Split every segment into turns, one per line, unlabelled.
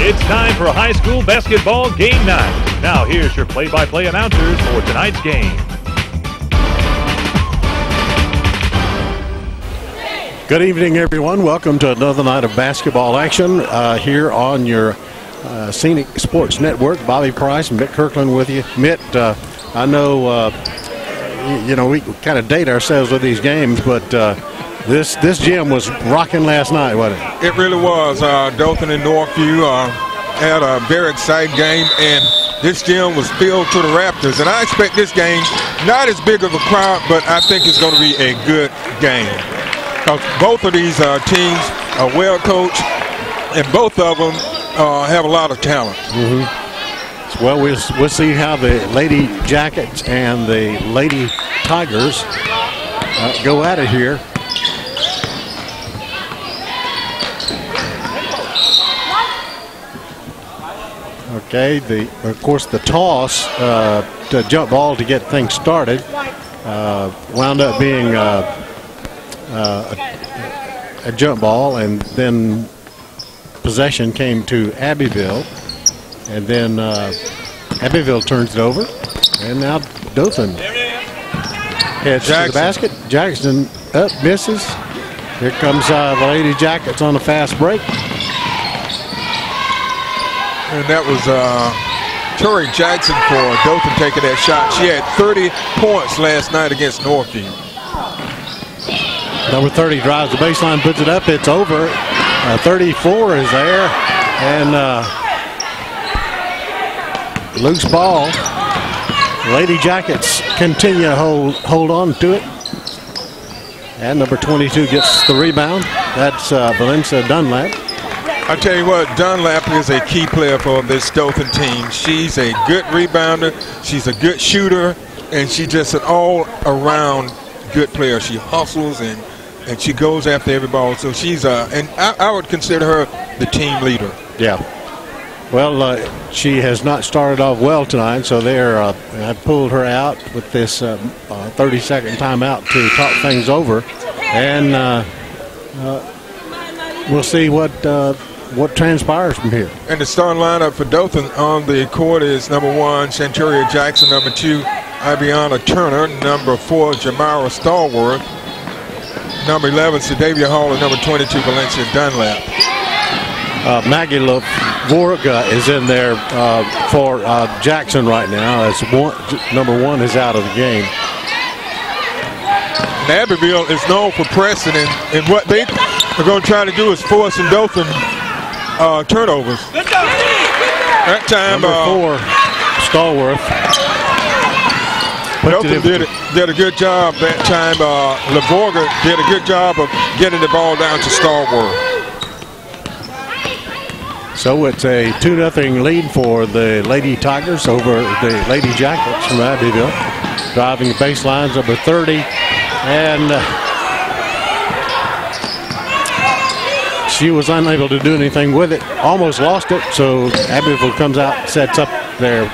It's time for high school basketball game night. Now here's your play-by-play announcers for tonight's game.
Good evening, everyone. Welcome to another night of basketball action here on your Scenic Sports Network. Bobby Price and Mitt Kirkland with you. Mitt, I know, we kind of date ourselves with these games, but this gym was rocking last night, wasn't it?
It really was. Dothan and Northview had a very exciting game, and this gym was filled to the rafters. And I expect this game, not as big of a crowd, but I think it's going to be a good game. Both of these teams are well coached, and both of them have a lot of talent.
Mm-hmm. Well, we'll see how the Lady Jackets and the Lady Tigers go at it here. Okay, of course the toss to jump ball to get things started wound up being a jump ball, and then possession came to Abbeville, and then Abbeville turns it over, and now Dothan heads to the basket. Jackson up, misses. Here comes the Lady Jackets on a fast break.
And that was Tori Jackson for Dothan taking that shot. She had 30 points last night against Northview.
Number 30 drives the baseline, puts it up, it's over. 34 is there, and loose ball. Lady Jackets continue to hold on to it. And number 22 gets the rebound. That's Valencia Dunlap.
I tell you what, Dunlap is a key player for this Dothan team. She's a good rebounder, she's a good shooter, and she's just an all-around good player. She hustles and she goes after every ball. So she's and I would consider her the team leader. Yeah.
Well, she has not started off well tonight, so they're have pulled her out with this 30-second timeout to talk things over, and we'll see what transpires from here.
And the starting lineup for Dothan on the court is number 1, Centuria Jackson, number 2, Ibiana Turner, number 4, Jamara Stallworth, number 11, Sadavia Hall, and number 22, Valencia Dunlap.
Maggie LaVorga is in there for Jackson right now, as number 1 is out of the game.
And Abbeville is known for pressing, and what they are going to try to do is force in Dothan turnovers. That time,
number 4, Stallworth.
Dothan did a good job that time. LaVorga did a good job of getting the ball down to Stallworth.
So it's a 2-0 lead for the Lady Tigers over the Lady Jackets from Abbeville. Driving the baselines, number 30, and she was unable to do anything with it. Almost lost it, so Abbeville comes out, sets up there.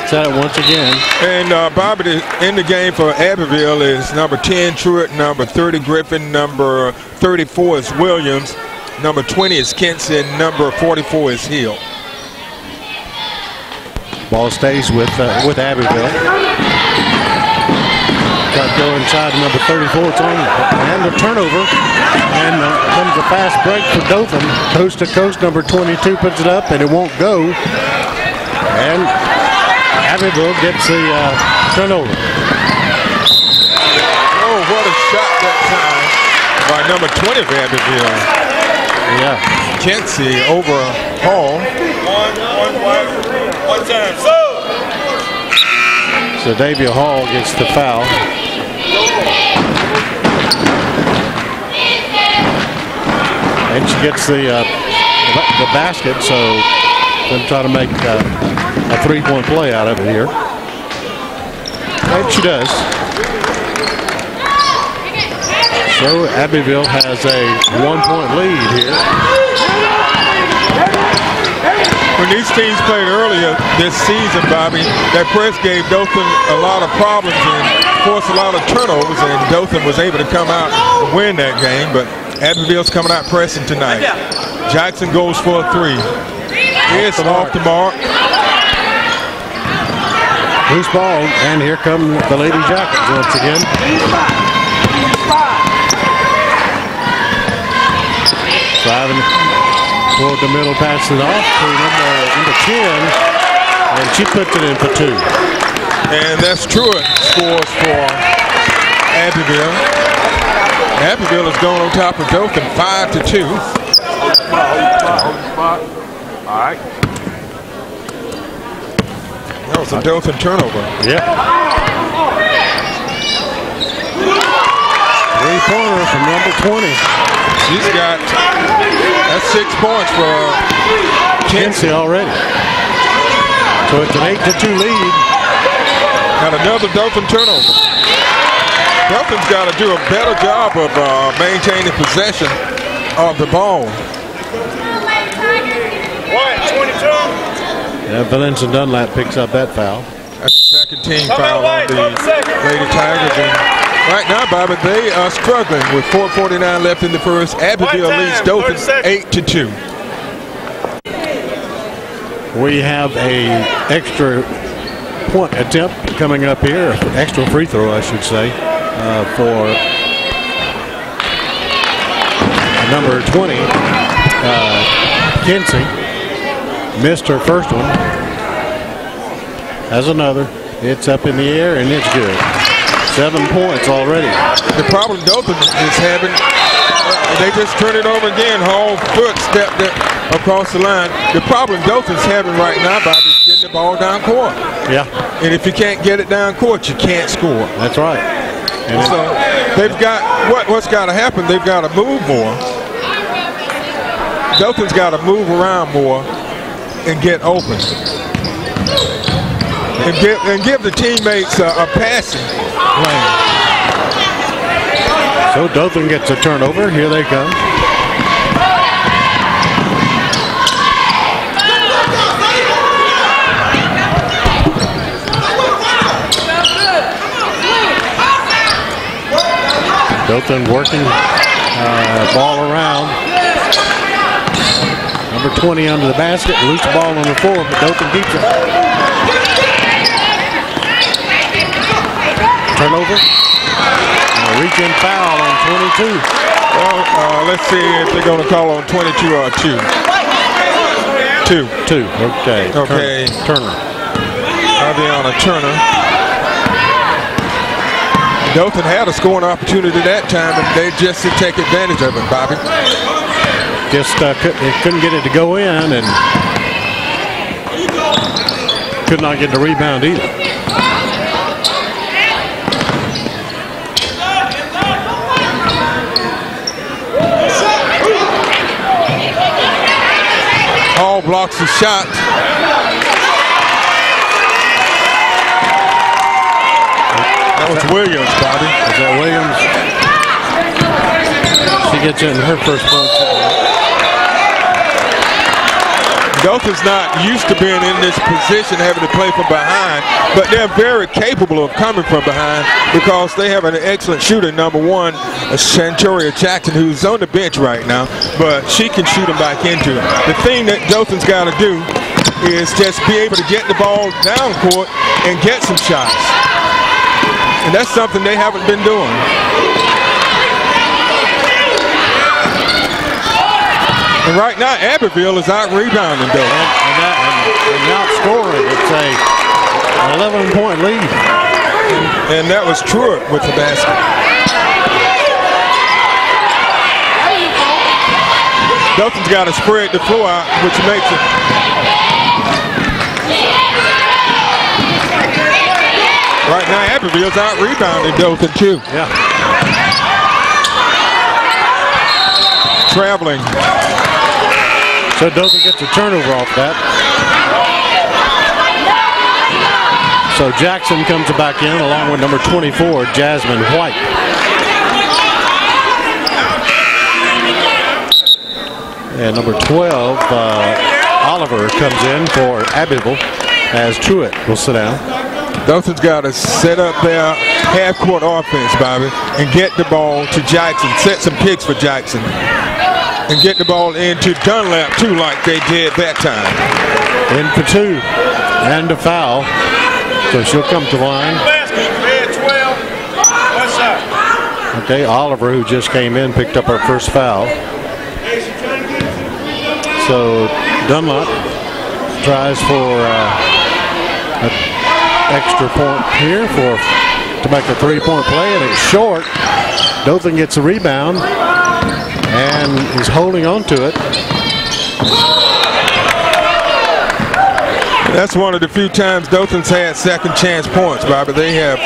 Set it once again.
And Bobby, in the game for Abbeville is number 10, Truitt, number 30, Griffin, number 34 is Williams, number 20 is Kenson, number 44 is Hill.
Ball stays with Abbeville. Got to go inside to number 34. It's on and the turnover. And comes a fast break for Dothan. Coast to coast, number 22 puts it up, and it won't go. And Abbeville gets the turnover.
Oh, what a shot that time by number 20 of Abbeville.
Yeah.
Kenzie over Hall. One time.
So Davia Hall gets the foul. And she gets the basket, so they'll try to make a 3-point play out of it here. And she does. So Abbeville has a 1-point lead here.
When these teams played earlier this season, Bobby, that press gave Dothan a lot of problems and forced a lot of turnovers, and Dothan was able to come out and win that game, but Abbeville's coming out pressing tonight. Jackson goes for a 3. It's off the mark.
Loose ball, and here come the Lady Jackets once again. Driving toward the middle, passes it off to number 10, and she puts it in for 2.
And that's Truett scores for Abbeville. Abbeville is going on top of Dothan 5-2.
All right.
That was a Dothan turnover.
Yep. 3-pointer from number 20.
She's got, that's 6 points for
Kinsey already. So it's an 8-2 lead.
Got another Dothan turnover. Dothan's got to do a better job of maintaining possession of the ball.
22.
Yeah, Valencia Dunlap picks up that foul.
That's the second team foul on the Lady Tigers. And right now, Bobby, they are struggling with 4:49 left in the first. Abbeville leads Dothan 8-2.
We have a extra point attempt coming up here, extra free throw, I should say, for number 20, Kinsey. Missed her first one. Has another. It's up in the air, and it's good. 7 points already.
The problem Dothan is having, they just turn it over again. Hall foot stepped across the line. The problem Dothan's having right now, Bobby, is getting the ball down court.
Yeah.
And if you can't get it down court, you can't score.
That's right. And
so they've got, what's got to happen, they've got to move more. Dothan's got to move around more and get open. And give the teammates a passing lane.
So Dothan gets a turnover. Here they come. Dothan working ball around. Number 20 under the basket. Loose ball on the floor, but Dothan keeps it. Turnover. A reach-in foul on 22.
Well, let's see if they're going to call on 22 or 2. 2.
Okay.
Okay.
Turner.
Aviana Turner. Dothan had a scoring opportunity that time, and they just didn't take advantage of it, Bobby.
Just couldn't get it to go in, and could not get the rebound either.
Hall blocks the shot. That was Williams, Bobby.
Is that Williams? She gets in her first point.
Dothan's not used to being in this position, having to play from behind, but they're very capable of coming from behind because they have an excellent shooter, number 1, Chantoria Jackson, who's on the bench right now, but she can shoot them back into it. The thing that Dothan's got to do is just be able to get the ball down court and get some shots. And that's something they haven't been doing. And right now, Abbeville is out rebounding Dothan.
And out scoring. It's an 11-point lead.
And that was Truett with the basket. Dothan's got to spread the floor out, which makes it. Right now, Abbeville's out rebounding Dothan too.
Yeah.
Traveling.
So Dothan gets a turnover off that. So Jackson comes back in along with number 24, Jasmine White. And number 12, Oliver comes in for Abbeville as Truett will sit down.
Dothan's got to set up their half-court offense, Bobby, and get the ball to Jackson. Set some picks for Jackson. and get the ball into Dunlap too, like they did that time.
In for 2 and a foul. So she'll come to the line. Okay, Oliver, who just came in, picked up her first foul. So Dunlap tries for an extra point here to make a 3-point play, and it's short. Dothan gets a rebound and is holding on to it.
That's one of the few times Dothan's had second chance points, Bobby. They have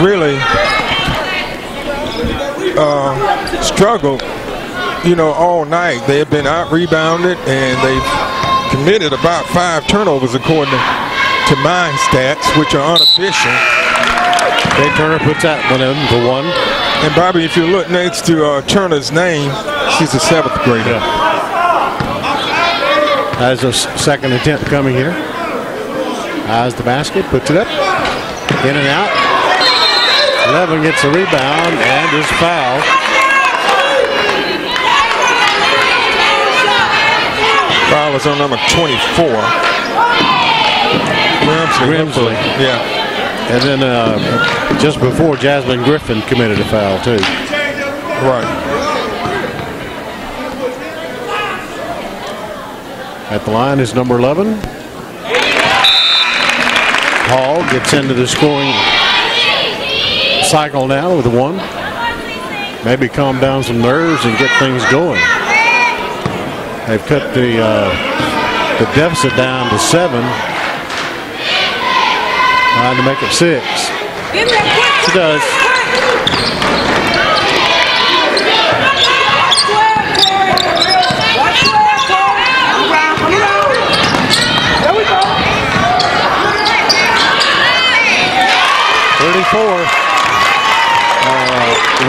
really struggled, all night. They have been out-rebounded, and they've committed about 5 turnovers according to my stats, which are unofficial.
Jay Turner puts that one in for 1.
And Bobby, if you look next to Turner's name, she's a 7th grader.
Yeah. Has a second attempt coming here. Eyes the basket, puts it up, in and out. 11 gets a rebound and is fouled.
Foul is on number 24. Grimsley. Yeah.
And then just before, Jasmine Griffin committed a foul too.
Right.
At the line is number 11. Hall gets into the scoring cycle now with a 1. Maybe calm down some nerves and get things going. They've cut the deficit down to 7. Trying to make it 6. She does.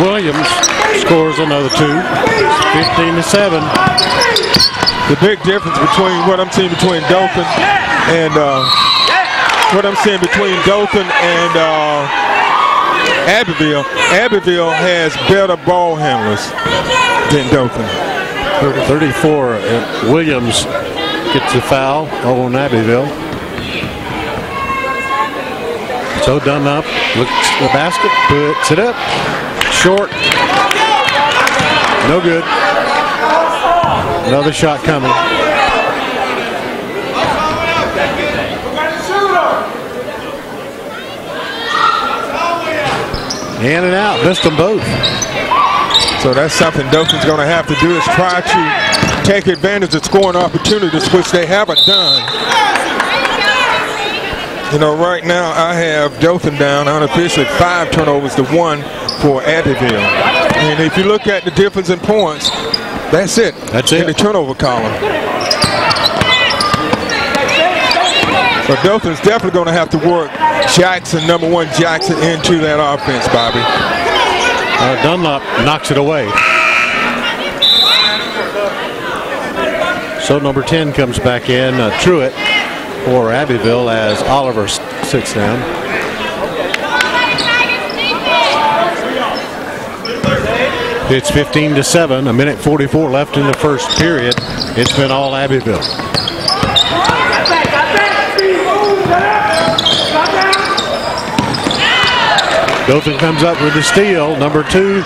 Williams scores another 2, 15-7.
The big difference between what I'm seeing between Dothan and Abbeville. Abbeville has better ball handlers than Dothan.
34. Williams gets the foul on Abbeville. So Dunlap looks at the basket, puts it up, short, no good. Another shot coming. In and out, missed them both.
So that's something Dothan's going to have to do, is try to take advantage of scoring opportunities, which they haven't done. Right now I have Dothan down unofficially 5 turnovers to 1 for Abbeville. And if you look at the difference in points, that's it.
That's it.
In the turnover column. But Dothan's definitely going to have to work Jackson, number 1 Jackson, into that offense, Bobby.
Dunlap knocks it away. So number 10 comes back in, Truitt for Abbeville as Oliver sits down. It's 15-7, a minute 44 left in the first period. It's been all Abbeville. Dothan comes up with the steal. Number 2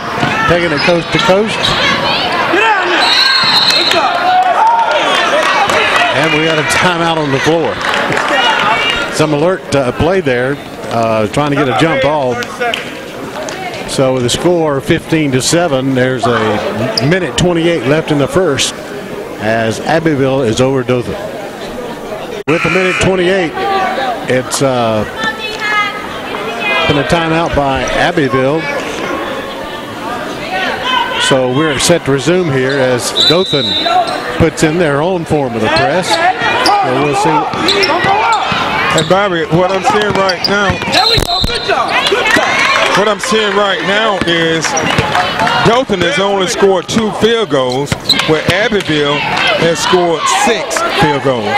taking it coast to coast. And we got a timeout on the floor. Some alert play there, trying to get a jump ball. So with the score 15-7, there's a minute 28 left in the first as Abbeville is over Dothan. With a minute 28, it's been a timeout by Abbeville. So we're set to resume here as Dothan puts in their own form of the press. So we'll see.
And Bobby, what I'm seeing right now, what I'm seeing right now is Dothan has only scored 2 field goals, where Abbeville has scored 6 field goals.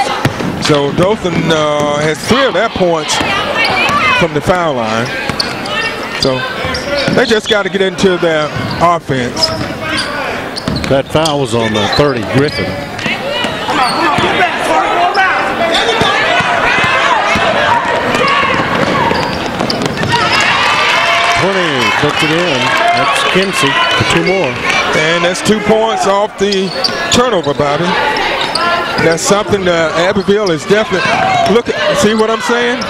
So Dothan has 3 of their points from the foul line. So they just got to get into their offense.
That foul was on 30, Griffin.
Come on, get back, Clark, go around.
20, puts it in. That's Kinsey for 2 more.
And that's 2 points off the turnover, Bobby. That's something Abbeville is definitely. Look at, see what I'm saying?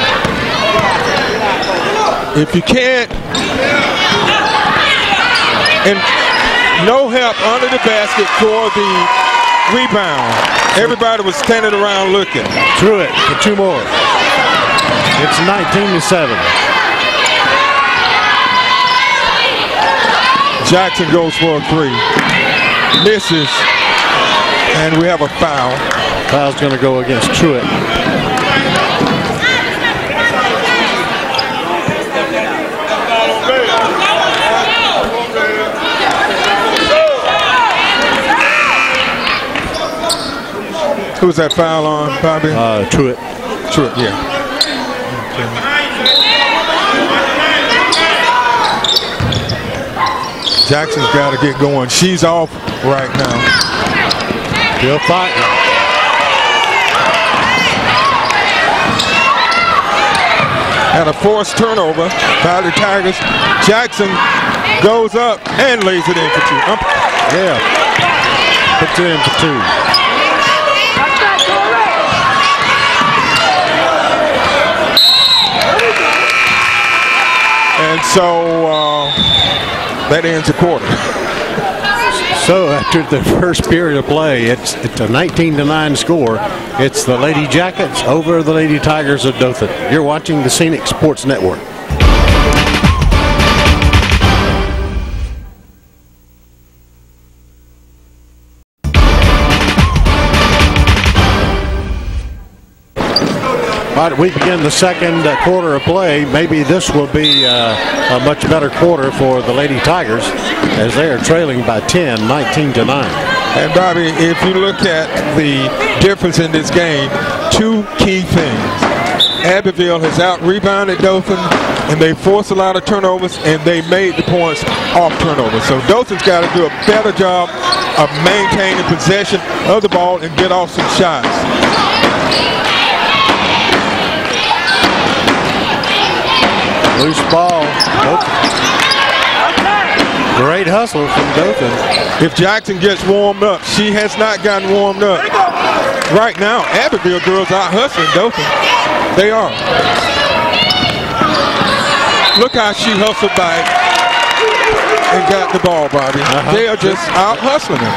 If you can't, and no help under the basket for the rebound. Everybody was standing around looking.
Truitt for 2 more. It's 19-7.
Jackson goes for a 3. Misses. And we have a foul.
Foul's going to go against Truitt.
Who's that foul on, Bobby?
Truitt.
Truitt, yeah. Jackson's got to get going. She's off right now.
Still fighting.
And a forced turnover by the Tigers. Jackson goes up and lays it in for 2.
Yeah. Puts it in for 2.
And so that ends a quarter.
So after the first period of play, it's a 19-9 score. It's the Lady Jackets over the Lady Tigers of Dothan. You're watching the Scenic Sports Network. All right, we begin the second quarter of play. Maybe this will be a much better quarter for the Lady Tigers as they are trailing by 10, 19-9.
And Bobby, if you look at the difference in this game, 2 key things. Abbeville has out-rebounded Dothan, and they forced a lot of turnovers, and they made the points off turnovers. So Dothan's got to do a better job of maintaining possession of the ball and get off some shots.
Loose ball. Great hustle from Dothan.
If Jackson gets warmed up, she has not gotten warmed up. Right now, Abbeville girls out hustling Dothan. They are. Look how she hustled back and got the ball, Bobby. They are just out hustling her.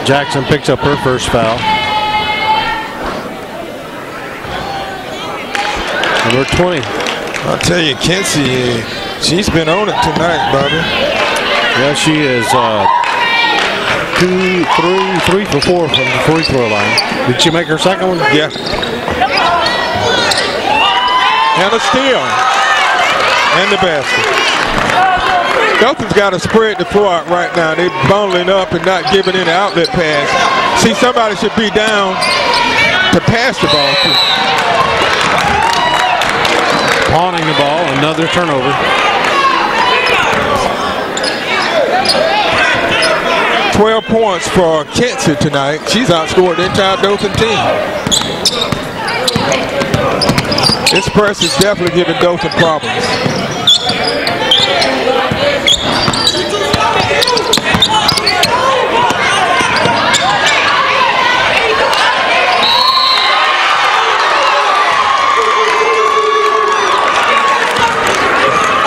Jackson picks up her first foul. Number 20.
I'll tell you, Kinsey, she's been on it tonight, Bobby.
Yeah, she is 3 for 4 from the free throw line. Did she make her second one?
Yeah. And a steal. And the basket. Dothan's got to spread the floor out right now. They're bundling up and not giving any outlet pass. See, somebody should be down to pass the ball to.
Pawning the ball, another turnover.
$12 points for Kinsey tonight. She's outscored the entire Dothan team. This press is definitely giving Dothan problems.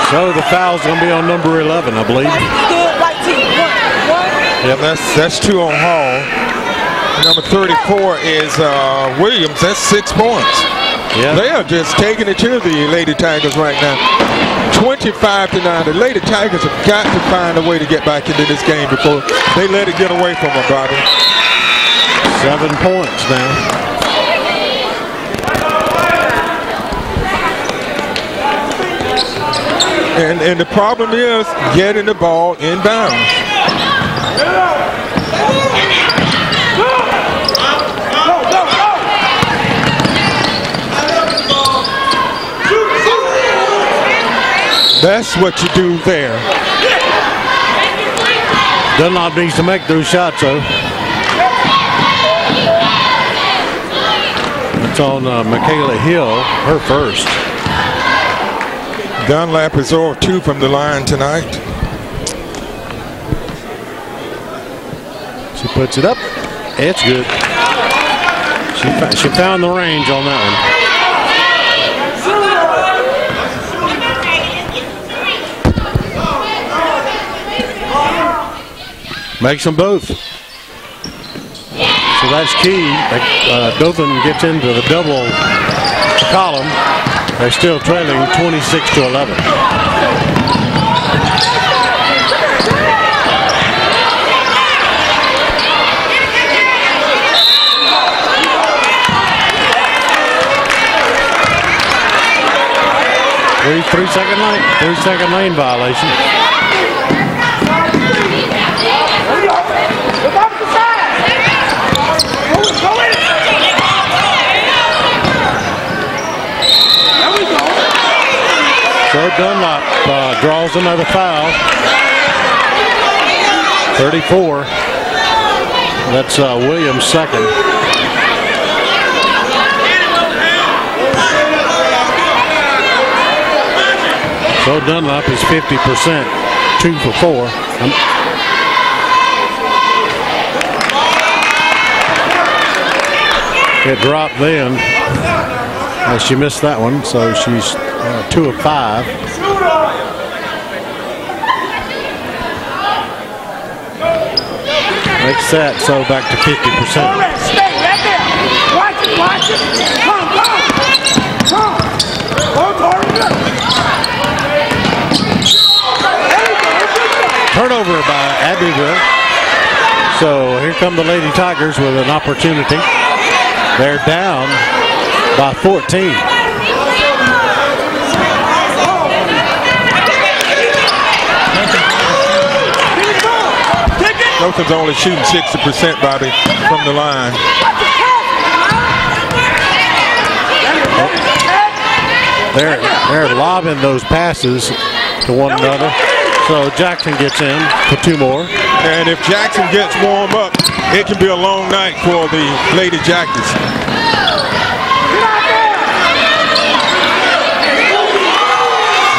So the foul's going to be on number 11, I believe.
Yeah, that's 2 on Hall. Number 34 is Williams. That's 6 points. Yeah. They are just taking it to the Lady Tigers right now. 25-9. The Lady Tigers have got to find a way to get back into this game before they let it get away from them, Bobby.
7 points now.
And the problem is getting the ball inbounds. That's what you do there.
Dunlop needs to make those shots, though. It's on Michaela Hill, her first.
Dunlap is 0-2 from the line tonight.
She puts it up. It's good. She found the range on that one. Makes them both. So that's key. Dothan gets into the double column. They're still trailing 26-11. Three-second lane violation. So Dunlop draws another foul. 34. That's Williams' second. So Dunlop is 50%, 2 for 4. It dropped then. She missed that one, so she's 2 of 5. Makes that so back to 50%.
Stay right there. Watch it, watch it. Come.
Turnover by Abbeville. So here come the Lady Tigers with an opportunity. They're down by 14.
Dothan's only shooting 60%, Bobby, from the line.
They're lobbing those passes to one another. So Jackson gets in for 2 more.
And if Jackson gets warm up, it can be a long night for the Lady Jackets.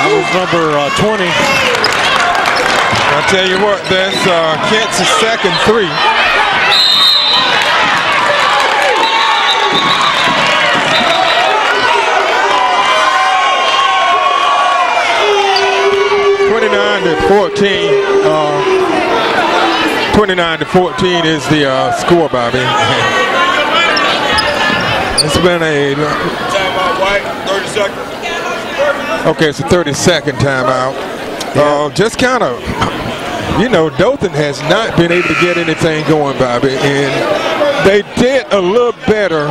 That was number 20.
I'll tell you what, that's Kent's second 3. $29 to 14 is the score, Bobby. It's been a
timeout, White. 30 seconds.
Okay, it's a 30-second timeout. Just kind of, Dothan has not been able to get anything going, Bobby, and they did a little better.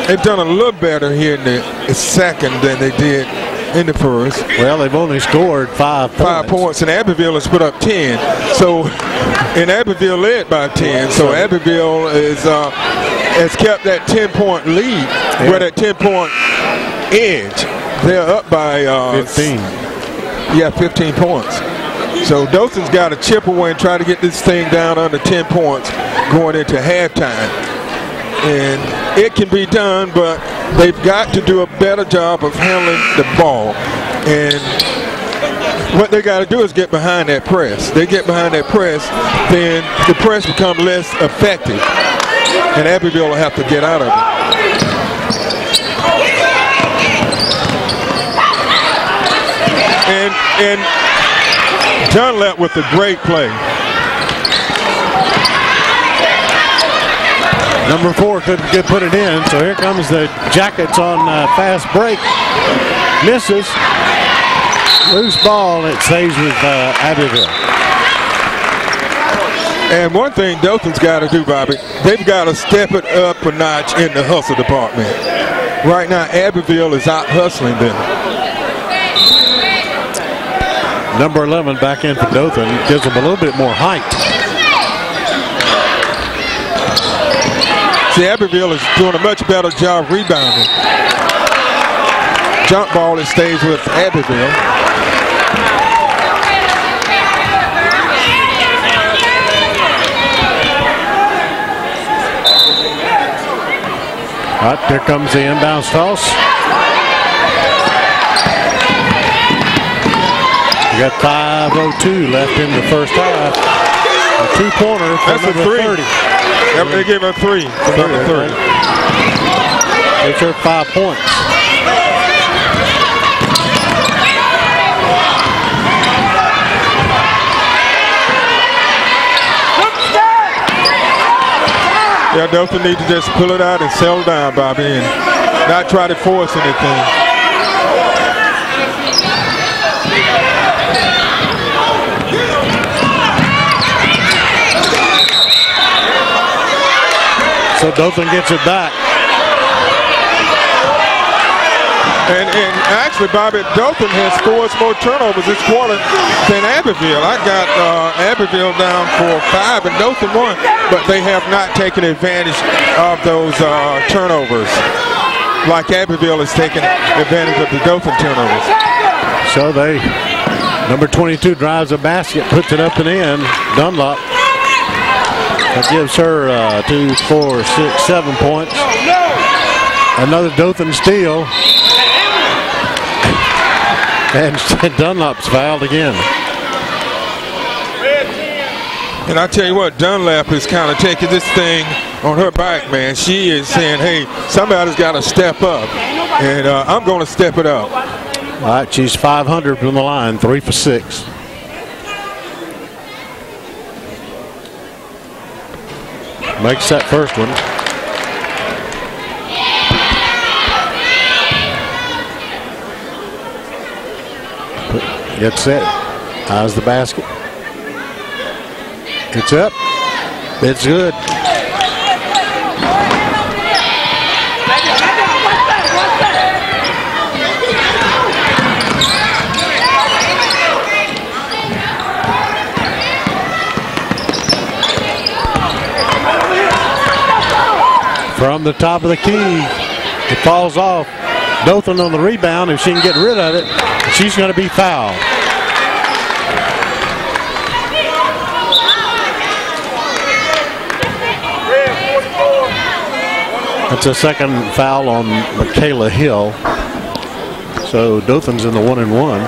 They've done a little better here in the second than they did in the first.
Well, they've only scored 5 points.
5 points, and Abbeville has put up 10. So, and Abbeville led by 10. So Abbeville has kept that 10-point lead, where that 10-point edge. They're up by
15.
15 points. So Dothan's got to chip away and try to get this thing down under 10 points going into halftime. And it can be done, but they've got to do a better job of handling the ball. And what they got to do is get behind that press. They get behind that press, then the press becomes less effective. And Abbeville will have to get out of it. And Dunlap with a great play.
Number 4 couldn't put it in, so here comes the Jackets on fast break. Misses. Loose ball, it stays with Abbeville.
And one thing Dothan's got to do, Bobby, they've got to step it up a notch in the hustle department. Right now, Abbeville is out hustling them.
Number 11 back in for Dothan, gives them a little bit more height.
See, Abbeville is doing a much better job rebounding. Jump ball, it stays with Abbeville.
Right, here comes the inbounds toss. We got 5:02 left in the first half. A two-pointer from
That's a
number
three.
30.
They gave a three from number 30.
They took 5 points.
Yeah, Dothan need to just pull it out and settle down, Bobby, and not try to force anything.
So Dothan gets it back.
And actually, Bobby, Dothan has forced more turnovers this quarter than Abbeville. I got Abbeville down for 5 and Dothan 1, but they have not taken advantage of those turnovers like Abbeville has taken advantage of the Dothan turnovers.
So number 22 drives a basket, puts it up and in. Dunlop. That gives her 2, 4, 6, 7 points. Another Dothan steal. And Dunlop's fouled again.
And I tell you what, Dunlap is kind of taking this thing on her back, man. She is saying, hey, somebody's got to step up. And I'm going to step it up.
All right, she's 500 from the line, 3 for 6. Makes that first one. Gets set. Eyes the basket. It's up. It's good. From the top of the key, it falls off. Dothan on the rebound. If she can get rid of it, she's going to be fouled. That's a second foul on Michaela Hill. So Dothan's in the 1-and-1.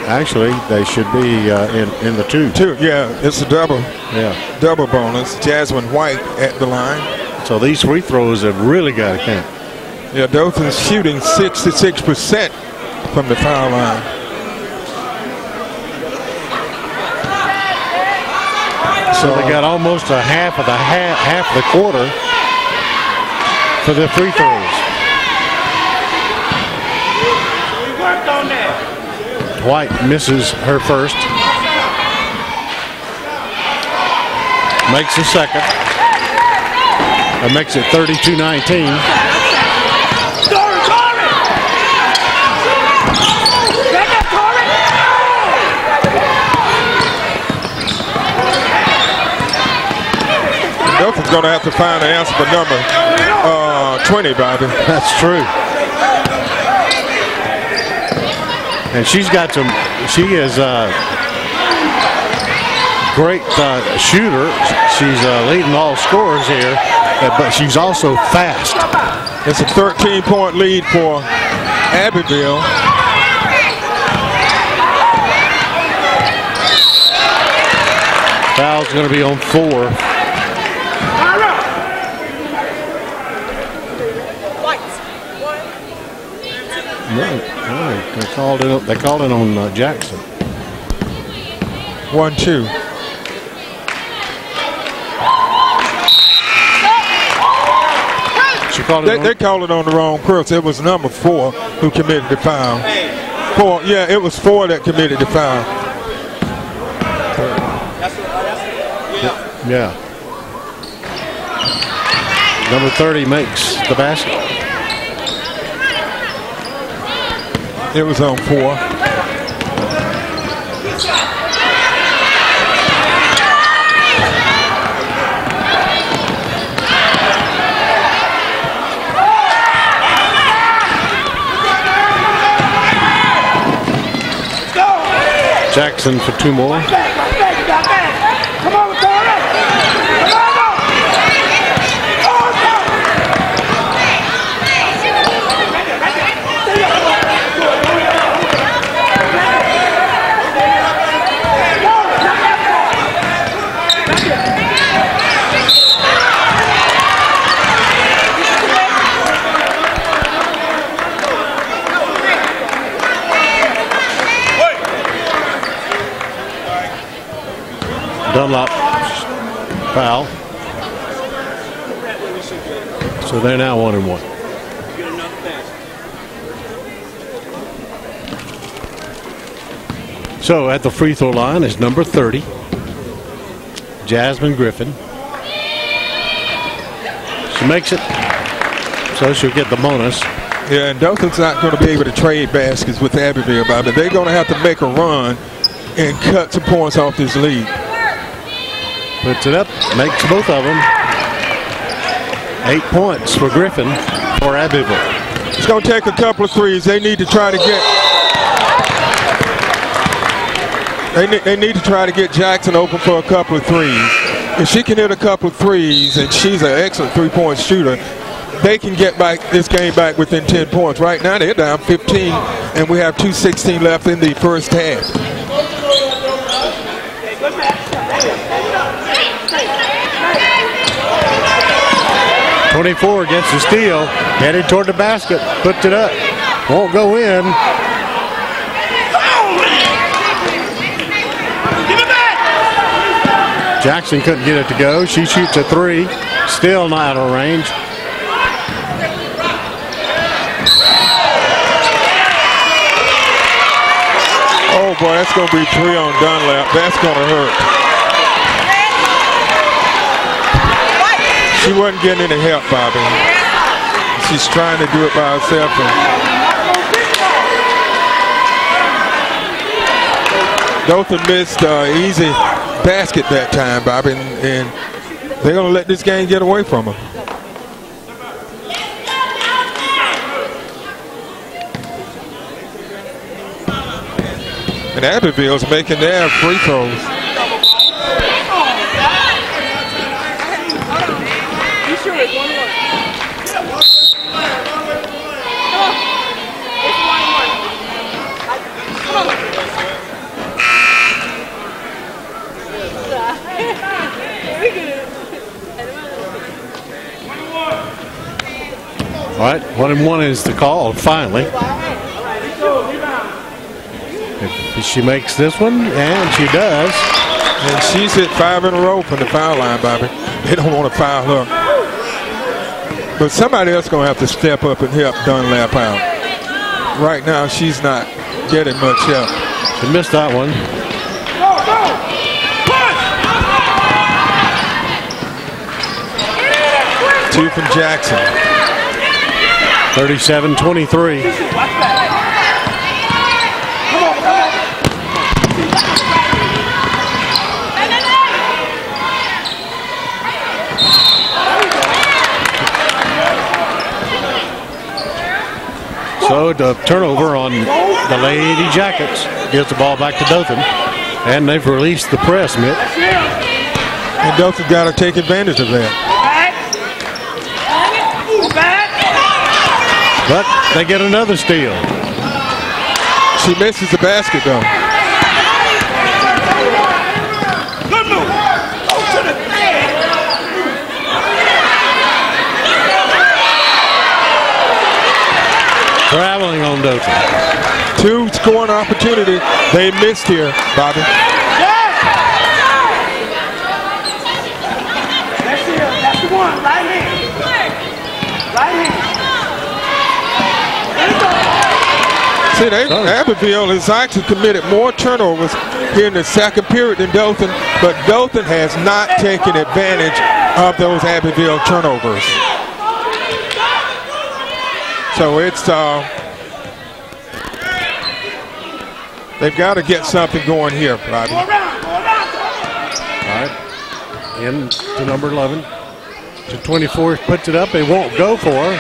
Actually, they should be in the 2.
Yeah, it's a double.
Yeah.
Double bonus. Jasmine White at the line.
So these free throws have really got to count.
Yeah, Dothan's shooting 66% from the foul line.
So they got almost a half of the quarter for the free throws. White misses her first. Makes the second. That makes it 32-19.
Dothan's going to have to find an answer for number 20, Bobby.
That's true. And she's got some, she is a great shooter. She's leading all scorers here, but she's also fast.
It's a 13-point lead for Abbeville.
Foul's going to be on 4. No, they called it on Jackson.
1-2. They called it on the wrong person. It was number 4 who committed the foul. 4, yeah, it was 4 that committed the foul.
Yeah. Number 30 makes the basket.
It was on 4.
Jackson for 2 more. Dunlop foul. So they're now 1-1. So at the free throw line is number 30, Jasmine Griffin. She makes it, so she'll get the bonus.
Yeah, and Dothan's not going to be able to trade baskets with Abbeville, Bobby. They're going to have to make a run and cut some points off this lead.
Puts it up, makes both of them. 8 points for Griffin for Abbeville.
It's going to take a couple of threes. They need to try to get. They need to try to get Jackson open for a couple of threes. If she can hit a couple of threes, and she's an excellent three-point shooter, they can get back this game back within 10 points. Right now they're down 15, and we have 2:16 left in the first half.
.24 gets the steal, headed toward the basket, puts it up, won't go in. Jackson couldn't get it to go. She shoots a three, still not out of range.
Oh boy, that's going to be 3 on Dunlap. That's going to hurt. She wasn't getting any help, Bobby. She's trying to do it by herself. Dothan missed easy basket that time, Bobby, and they're going to let this game get away from them. And Abbeville's making their free throws.
All right, 1-1 is the call, finally. If she makes this one, and she does.
And she's hit 5 in a row from the foul line, Bobby. They don't want to foul her. But somebody else going to have to step up and help Dunlap out. Right now, she's not getting much help.
She missed that one.
Two from Jackson.
37-23. So the turnover on the Lady Jackets gives the ball back to Dothan, and they've released the press, Mitt.
And Dothan's got to take advantage of that.
But they get another steal.
She misses the basket, though.
Traveling on Dothan.
2 scoring opportunity they missed here, Bobby.
That's the one. Right hand. Right hand.
See, Abbeville has actually committed more turnovers here in the second period than Dothan, but Dothan has not taken advantage of those Abbeville turnovers. So it's they've got to get something going here, Bobby.
All right, in to number 11. To 24 puts it up. They won't go for her.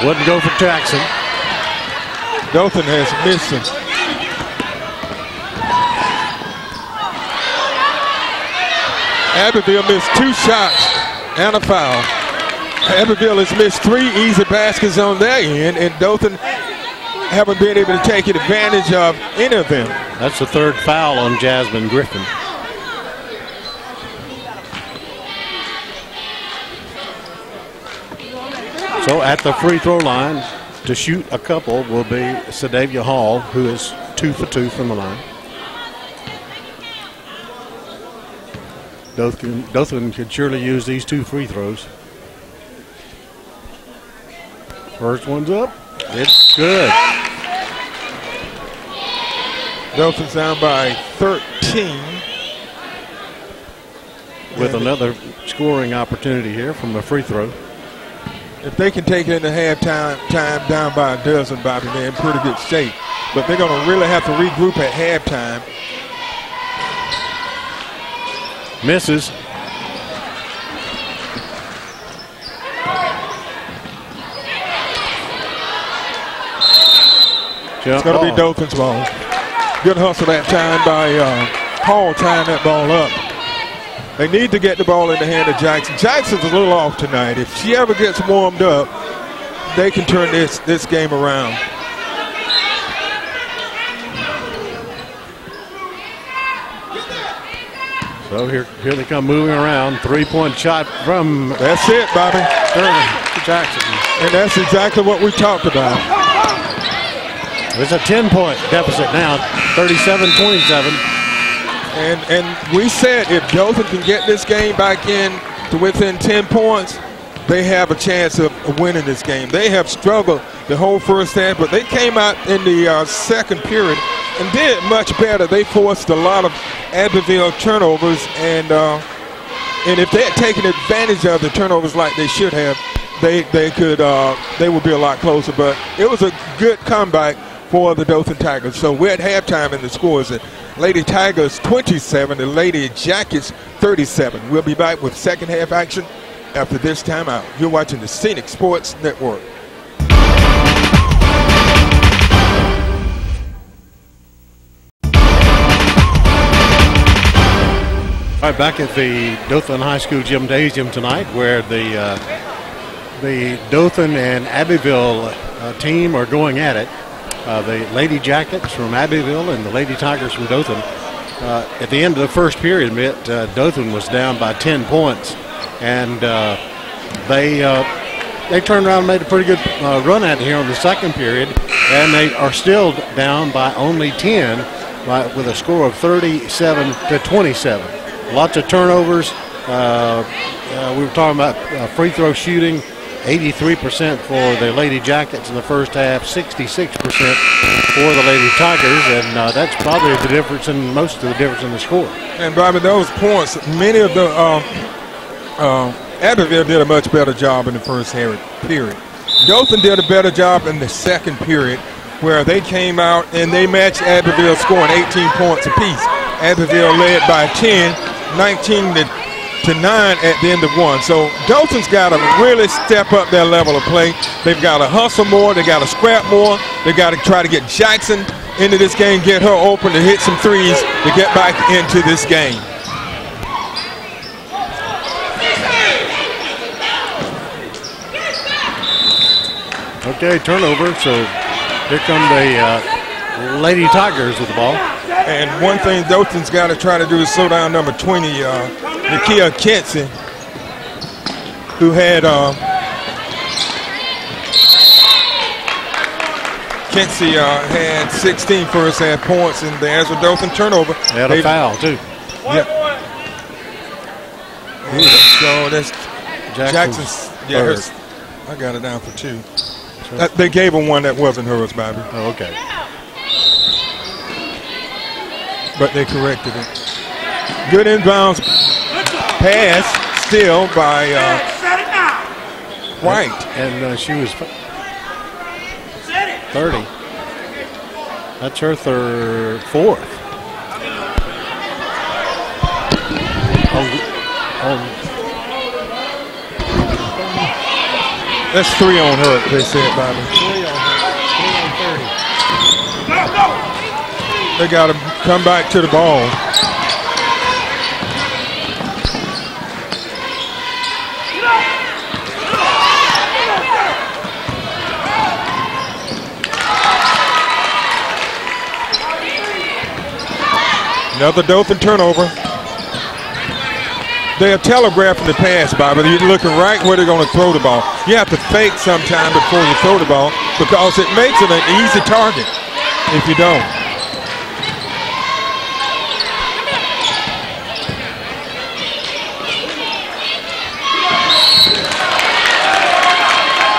Wouldn't go for Jackson.
Dothan has missed him. Abbeville missed 2 shots and a foul. Abbeville has missed 3 easy baskets on their end, and Dothan haven't been able to take advantage of any of them.
That's the 3rd foul on Jasmine Griffin. So at the free throw line to shoot a couple will be Sadavia Hall, who is 2 for 2 from the line. Dothan could surely use these 2 free throws. First one's up. It's good.
Dothan's down by 13.
With another scoring opportunity here from the free throw.
If they can take it into halftime down by a dozen, Bobby, they're in pretty good shape. But they're going to really have to regroup at halftime.
Misses.
It's going to be Dothan's ball. Good hustle that time by Hall tying that ball up. They need to get the ball in the hand of Jackson. Jackson's a little off tonight. If she ever gets warmed up, they can turn this game around.
So here they come moving around. 3-point shot from.
That's it, Bobby.
Jackson.
And that's exactly what we talked about.
There's a 10-point deficit now, 37-27.
And we said if Dothan can get this game back in to within 10 points, they have a chance of winning this game. They have struggled the whole first half, but they came out in the second period and did much better. They forced a lot of Abbeville turnovers, and if they had taken advantage of the turnovers like they should have, they would be a lot closer. But it was a good comeback for the Dothan Tigers. So we're at halftime, and the score is at Lady Tigers 27 and Lady Jackets 37. We'll be back with second half action after this timeout. You're watching the Scenic Sports Network.
All right, back at the Dothan High School Gymnasium tonight, where the Dothan and Abbeville team are going at it. The Lady Jackets from Abbeville and the Lady Tigers from Dothan. At the end of the first period, Dothan was down by 10 points, and they turned around and made a pretty good run at it here on the second period, and they are still down by only 10 with a score of 37-27. Lots of turnovers. We were talking about free throw shooting. 83% for the Lady Jackets in the first half, 66% for the Lady Tigers, and that's probably the difference in most of the difference in the score.
And Bobby, those points, many of the Abbeville did a much better job in the first period. Dothan did a better job in the second period, where they came out and they matched Abbeville, scoring 18 points apiece. Abbeville led by 10, 19-9 at the end of one. So Dothan's got to really step up their level of play. They've got to hustle more. They got to scrap more. They got to try to get Jackson into this game, get her open to hit some threes to get back into this game.
Okay, turnover. So here come the Lady Tigers with the ball.
And one thing Dothan's got to try to do is slow down number 20, Nakia Kensie, who had had 16 first half points, and there's a Dothan turnover.
They had a foul too.
Yep. So that's Jackson's. Yeah, I got it down for 2. They gave her one that wasn't hers, Bobby.
Oh, okay.
But they corrected it. Good inbounds pass still by White.
And she was 30. That's her fourth.
That's 3 on her, they said, Bobby.
3 on her. 3 on 30.
They got to come back to the ball. Another Dothan turnover. They are telegraphing the pass, Bobby. You're looking right where they're going to throw the ball. You have to fake sometime before you throw the ball. because it makes it an easy target if you don't.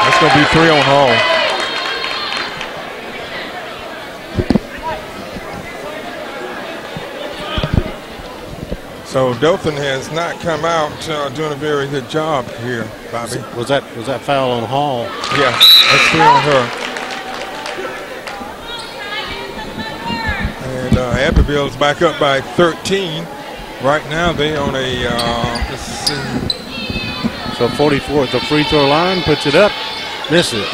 That's going to be 3 on Hall. So Dothan has not come out doing a very good job here, Bobby.
Was that foul on Hall?
Yeah, that's 3 on her. And Abbeville is back up by 13. Right now they on a, let's see.
So 44 at the free throw line, puts it up, misses.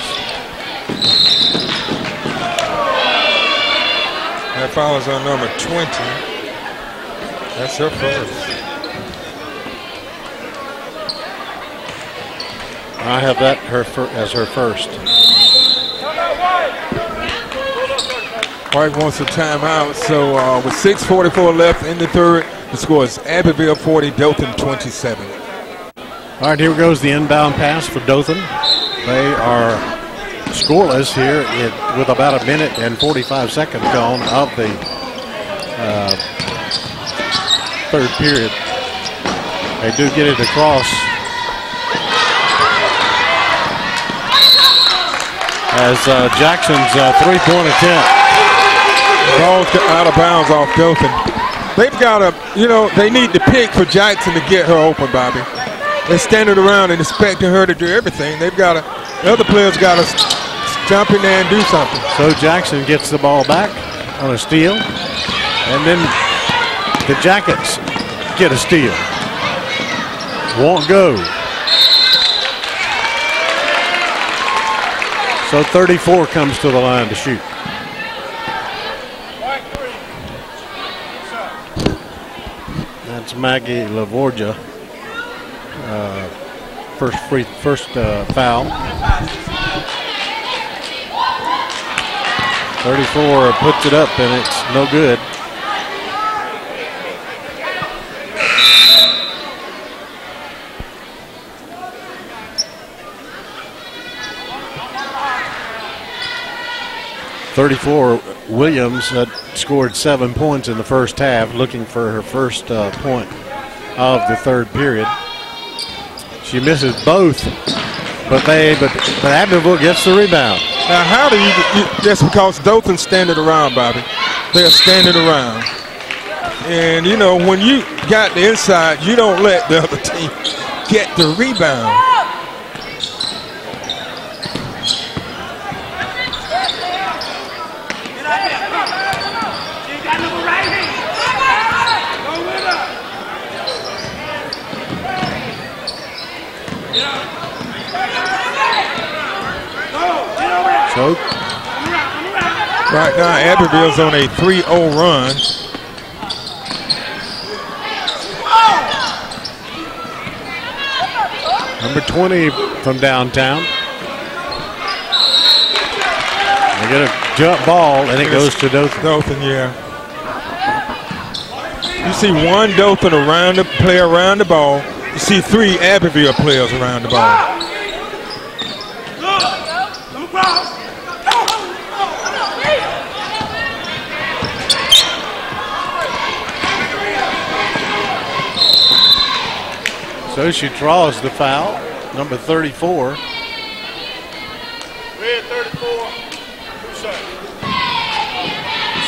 That foul is on number 20. That's her first.
I have that as her first.
White wants a timeout, so with 6:44 left in the third, the score is Abbeville 40, Dothan 27.
All right, here goes the inbound pass for Dothan. They are scoreless here with about a minute and 45 seconds gone of the third period. They do get it across. As Jackson's three-point attempt.
Ball out of bounds off Dothan. They've got to, they need to pick for Jackson to get her open, Bobby. They're standing around and expecting her to do everything. The other players got to jump in there and do something.
So Jackson gets the ball back on a steal. And then the Jackets get a steal. Won't go. So 34 comes to the line to shoot. That's Maggie Lavorgia. First foul. 34 puts it up and it's no good. Williams had scored 7 points in the first half, looking for her first point of the third period. She misses both, but Abbeville gets the rebound.
Now, how do you just because Dothan's standing around, Bobby? They're standing around. And, when you got the inside, you don't let the other team get the rebound. Right now, Abbeville's on a 3-0 run.
Number 20 from downtown. They get a jump ball, and it goes to Dothan.
Dothan, yeah. You see one Dothan player around the ball. You see 3 Abbeville players around the ball.
So she draws the foul, number 34.
Red 34.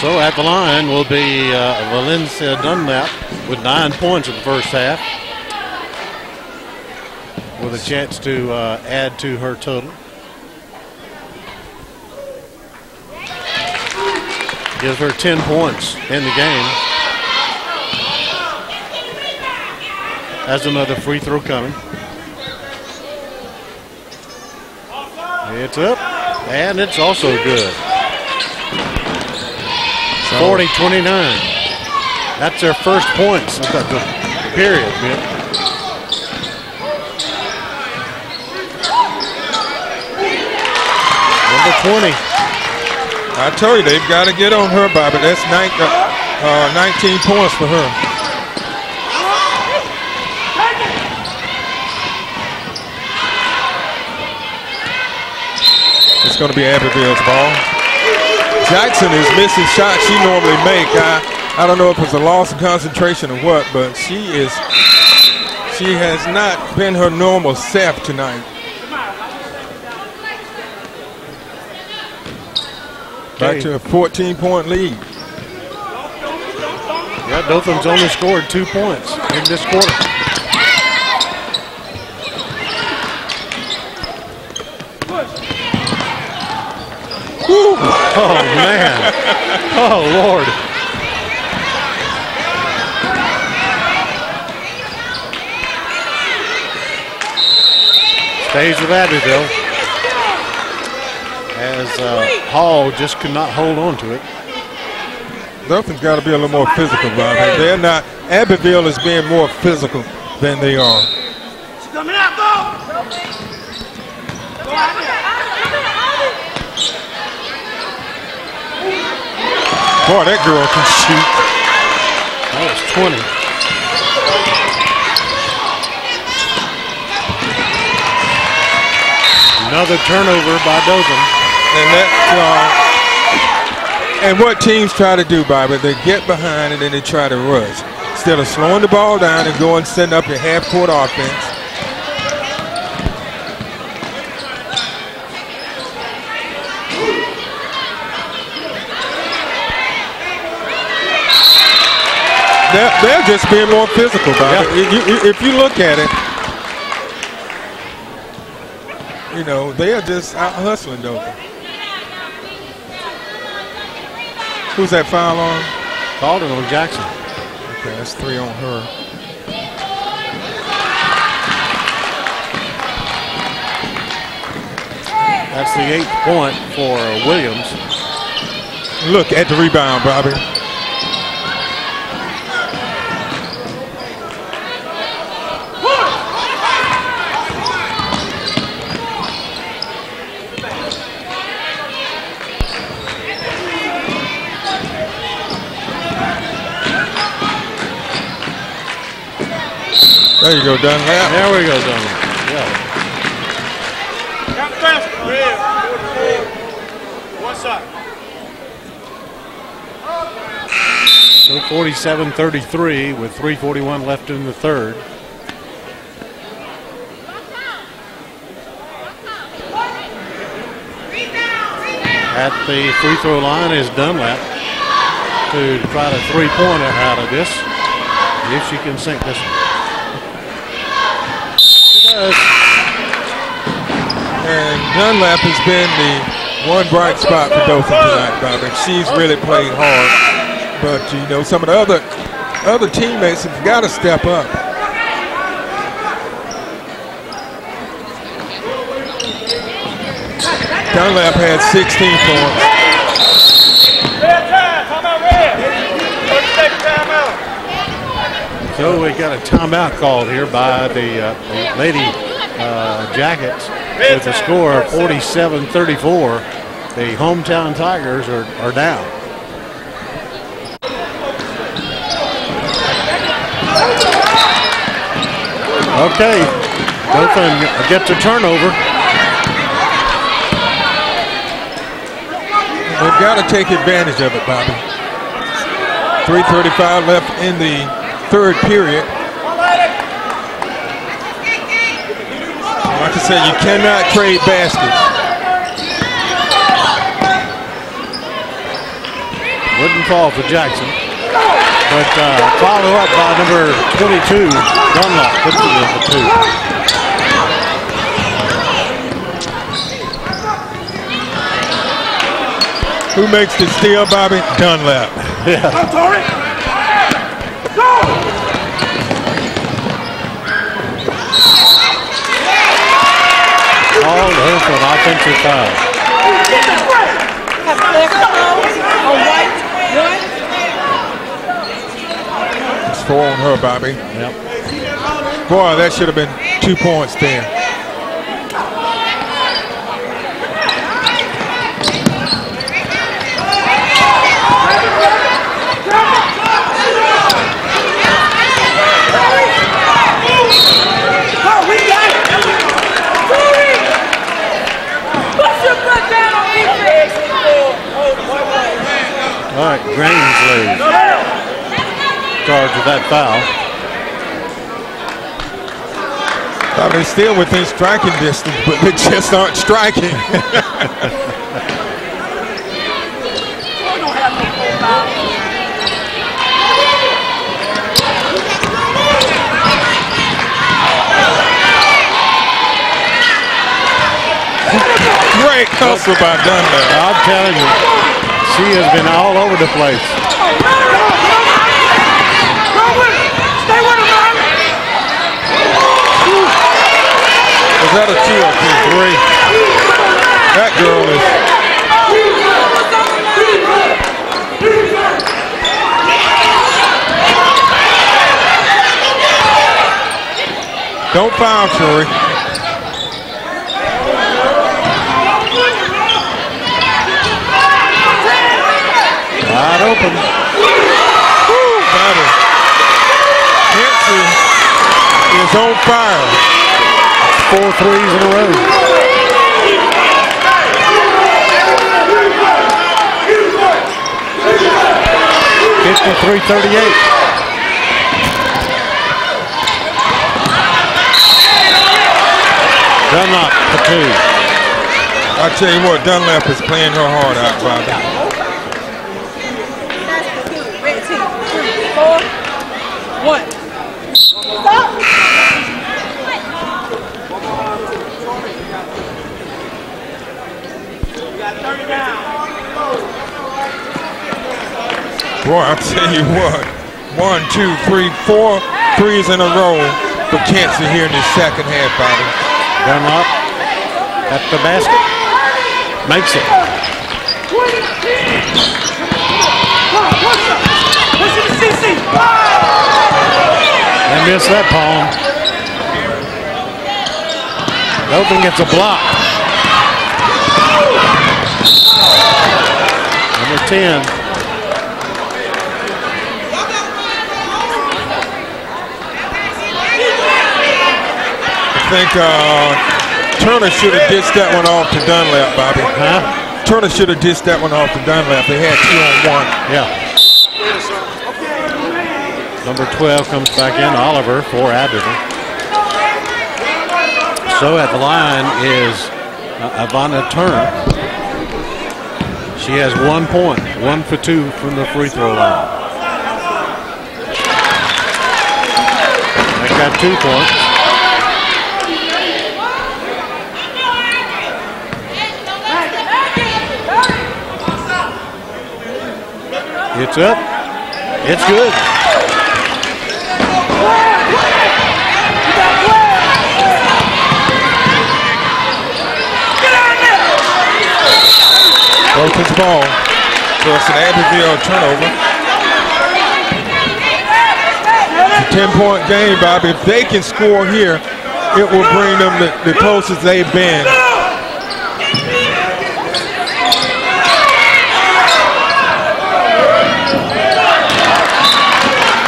So at the line will be Valencia Dunlap with 9 points in the first half, with a chance to add to her total. Gives her 10 points in the game. Has another free throw coming. It's up, and it's also good. 40-29. That's their first points of the period, man. Number 20.
I told you, they've got to get on her, Bobby. That's 19 points for her. going to be Abbeville's ball. Jackson is missing shots she normally make. I don't know if it's a loss of concentration or what, but she has not been her normal self tonight. Back to a 14-point lead.
Yeah, Dothan's only scored 2 points in this quarter. Woo. Oh, man. Oh, Lord. Stays with Abbeville as Hall just could not hold on to it.
Dothan's got to be a little more physical, Bobby. They're not. Abbeville is being more physical than they are.
She's coming out, go! Go out there.
Boy, that girl can shoot.
That was 20. Another turnover by Dothan.
And what teams try to do, Bobby, they get behind and then they try to rush. Instead of slowing the ball down and going and setting up your half-court offense. They're just being more physical, Bobby. Yeah. If you look at it, you know, they are just out hustling, Dothan. Who's that foul on?
Called it on Jackson.
Okay, that's 3 on her.
That's the 8th point for Williams.
Look at the rebound, Bobby. There you go, Dunlap.
There we go, Dunlap. Yeah.
Come faster, Red. One side.
So 47-33 with 3:41 left in the third. At the free throw line is Dunlap to try to three-pointer out of this. If she can sink this one.
And Dunlap has been the one bright spot for Dothan tonight, Bobby. She's really played hard. But, you know, some of the other teammates have got to step up. Dunlap had 16 points.
Red time. Timeout, Red. 30-second timeout.
So we got a timeout called here by the Lady Jackets with a score of 47-34. The hometown Tigers are down. Okay, Dothan gets a turnover.
They've got to take advantage of it, Bobby. 3:35 left in the third period. Like I said, you cannot trade baskets.
Wouldn't fall for Jackson. But follow up by number 22, Dunlap, puts it in for 2.
Who makes the steal, Bobby? Dunlap.
Yeah. All her for an offensive foul.
It's 4 on her, Bobby.
Yep.
Boy, that should have been 2 points there.
Put your foot down
that foul.
They're still within striking distance, but they just aren't striking. Great hustle by Dunlap.
I'm telling you, she has been all over the place.
Is that a 2 or 3? That girl is. Don't foul, Troy.
Wide open.
Woo, got it. Henson is on fire.
4 threes in a row. (53-38). Dunlap for 2.
I tell you what, Dunlap is playing her heart out, Bobby.
Red team. 3, 4, 1. Stop.
Boy, I tell you what, 1, 2, 3, 4 threes in a row for Kansas here in the second half, Bobby.
Dunlap at the basket. Makes it. They miss that palm. Dothan gets a block. Number 10.
I think Turner should have dished that one off to Dunlap, Bobby.
Huh?
Turner should have dished that one off to Dunlap. They had 2-on-1.
Yeah. Number 12 comes back in, Oliver for Abbeville. So at the line is Ivana Turner. She has 1 point, 1 for 2 from the free throw line. They got 2 points. It's up. It's good.
Dothan's ball. So it's an Abbeville turnover. It's a 10-point game, Bobby. If they can score here, it will bring them the closest they've been.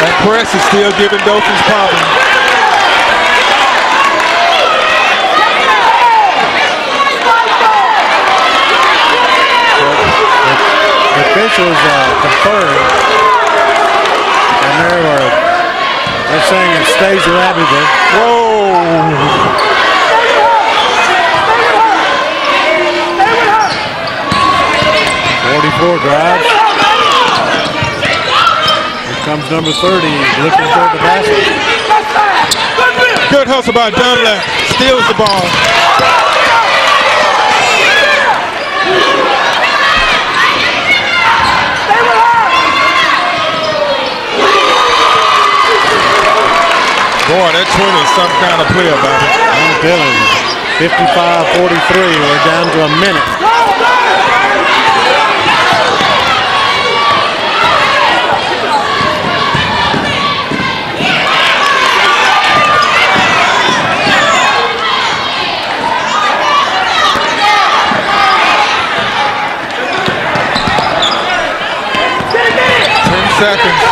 That press is still giving Dothan's problems.
The officials confirmed, and they're saying it stays to Abbeville.
Whoa!
44 drives. Here comes number 30, looking for the basket.
Good hustle by Dunlap. Steals the ball. Boy, that 20 is some kind of player, Bobby.
I'm telling you, 55-43. We're down to a minute.
Seconds.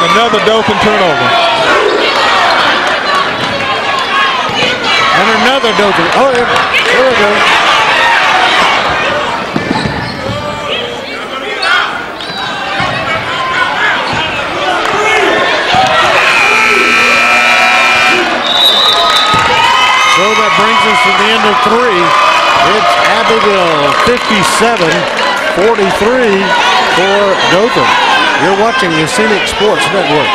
Another Dothan turnover.
And another Dothan. Oh, there we go. So that brings us to the end of 3. It's Abbeville 57-43 for Dothan. You're watching the Scenic Sports Network.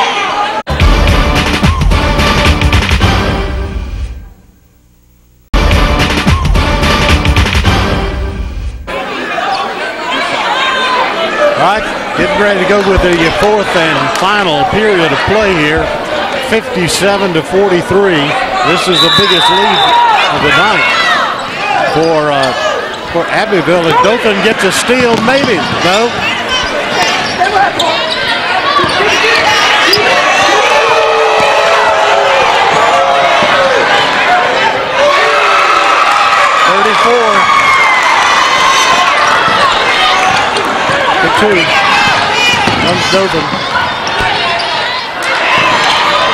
All right, getting ready to go with the fourth and final period of play here. 57-43. This is the biggest lead of the night for Abbeville. If Dothan gets a steal, maybe. No. Comes Dothan.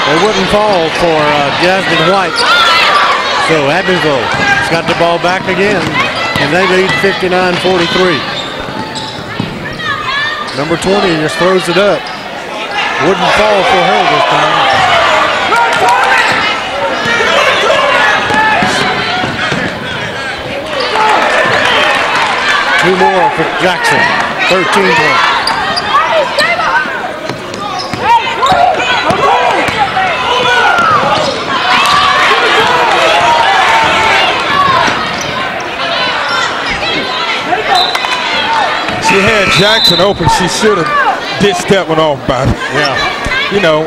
They wouldn't fall for Jasmine White. So Abbeville has got the ball back again, and they lead 59-43. Number 20 just throws it up. Wouldn't fall for her this time. Two more for Jackson. 13 points.
She had Jackson open. She should have ditched that one off, Bobby.
Yeah.
You know,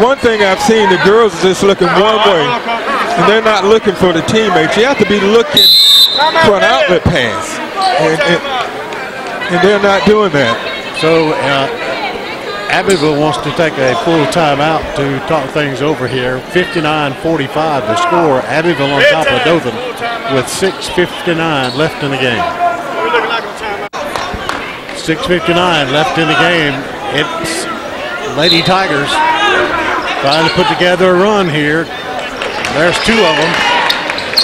one thing I've seen, the girls are just looking one way, and they're not looking for the teammates. You have to be looking for an outlet pass, and they're not doing that.
So Abbeville wants to take a full timeout to talk things over here. 59-45 the score. Abbeville on top of Dothan with 6:59 left in the game. 6:59 left in the game. It's Lady Tigers trying to put together a run here. There's two of them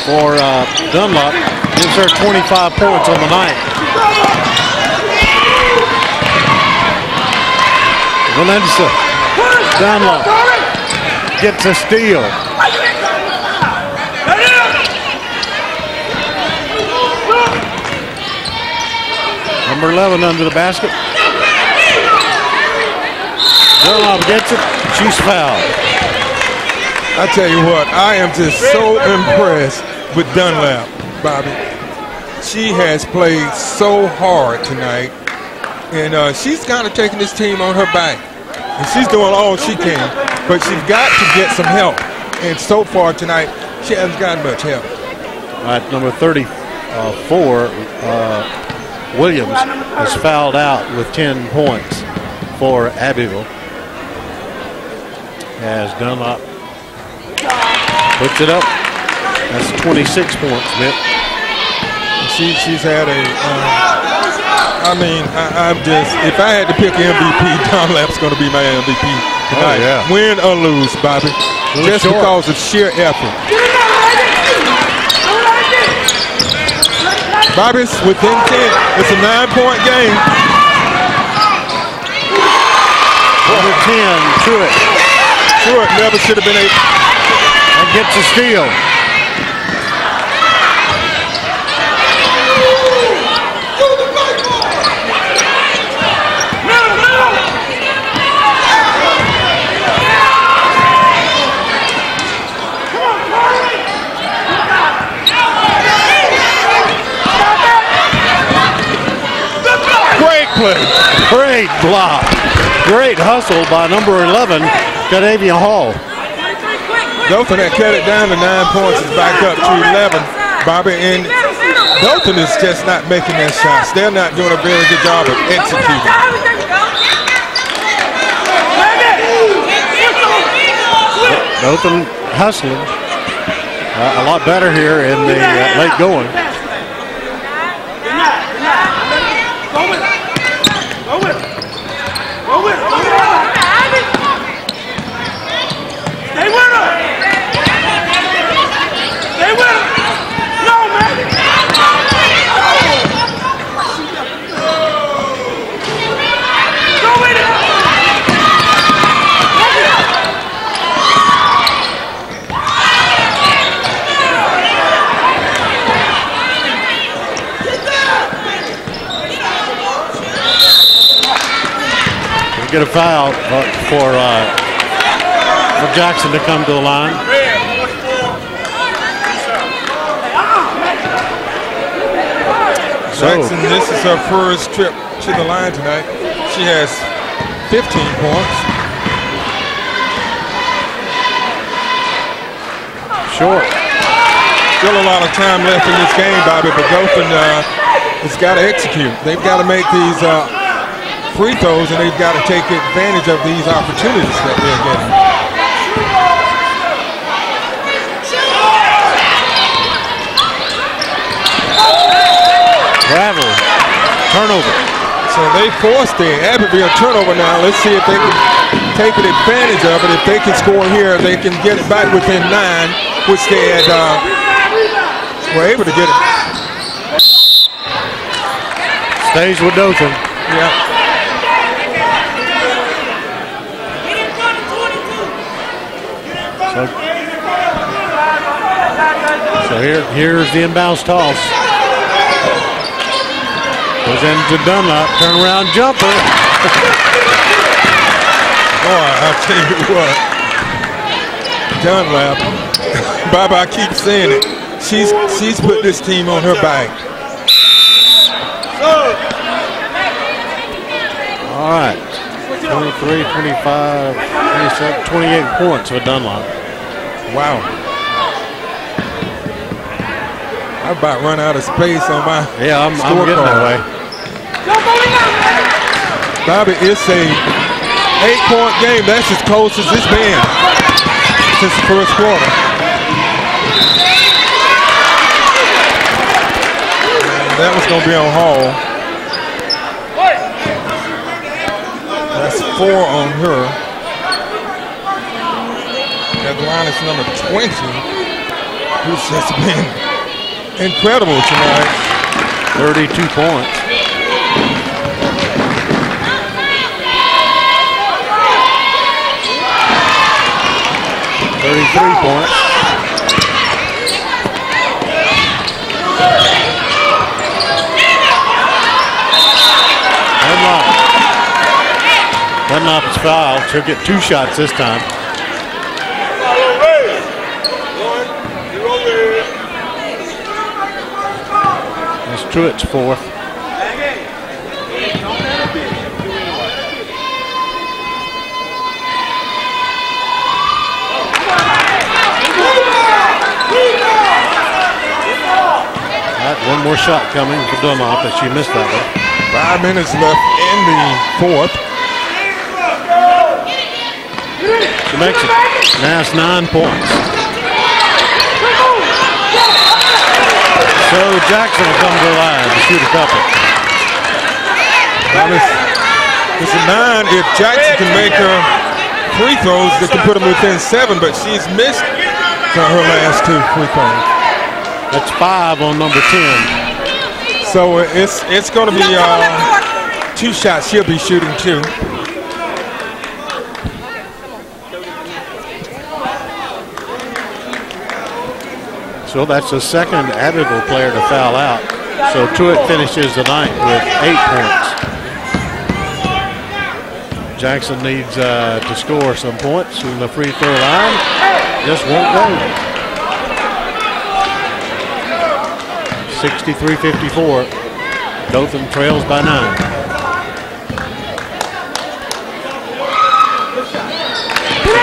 for Dunlop. Gives her 25 points on the night. Valencia Dunlop gets a steal. Number 11 under the basket. Dunlop gets it. She's fouled.
I tell you what, I am just so impressed with Dunlap, Bobby. She has played so hard tonight, and she's kind of taking this team on her back. And she's doing all she can, but she's got to get some help. And so far tonight, she hasn't gotten much help.
All right, number 34, Williams is fouled out with 10 points for Abbeville. As Dunlop puts it up. That's 26 points, Mitt.
She's had a, I'm just, if I had to pick MVP, Dunlap's going to be my MVP tonight.
Oh, yeah.
Win or lose, Bobby. Just because of sheer effort. Bobby's within 10. It's a 9-point game.
Number 10, Truitt.
Truitt never should have been able.
And gets a steal. Great block. Great hustle by number 11, Cadavia Hall.
Dothan had cut it down to 9 points. It's back up to 11, Bobby. And Dothan is just not making their shots. They're not doing a very good job of executing.
Dothan hustling a lot better here in the late going. get a foul for Jackson to come to the line.
Jackson, this is her first trip to the line tonight. She has 15 points.
Short.
Still a lot of time left in this game, Bobby, but Dothan has got to execute. They've got to make these free throws, and they've got to take advantage of these opportunities that they're getting.
Travel. Turnover.
So they forced the Abbeville turnover now. Let's see if they can take advantage of it. If they can score here, they can get it back within 9, which they had were able to get it.
Stays with Dothan.
Yeah.
So here's the inbounds toss. Goes into Dunlap, turnaround jumper.
Boy, I'll tell you what. Dunlap, Bobby, I keep saying it. She's put this team on her back.
All right. 23, 25, 27, 28 points for Dunlap.
Wow. I about run out of space on my
I'm getting that way.
Bobby, it's a 8-point game. That's as close as it's been since the first quarter. And that was going to be on Hall. That's 4 on her. That line is number 20, who's just been incredible tonight.
32 points. Points. Dunlap is fouled. She'll get 2 shots this time. That's Truitt's 4th. One more shot coming for Dunlap, but she missed that one.
5 minutes left in the 4th.
She makes it. Now it's 9 points. So Jackson will come to the line to shoot a couple.
It's a 9. If Jackson can make her free throws, they can put them within 7, but she's missed her last 2 free throws.
That's 5 on number 10.
So it's going to be 2 shots. She'll be shooting 2.
So that's the second Abbeville player to foul out. So Truitt finishes the night with 8 points. Jackson needs to score some points from the free throw line. Just won't go. 63-54. Dothan trails by 9.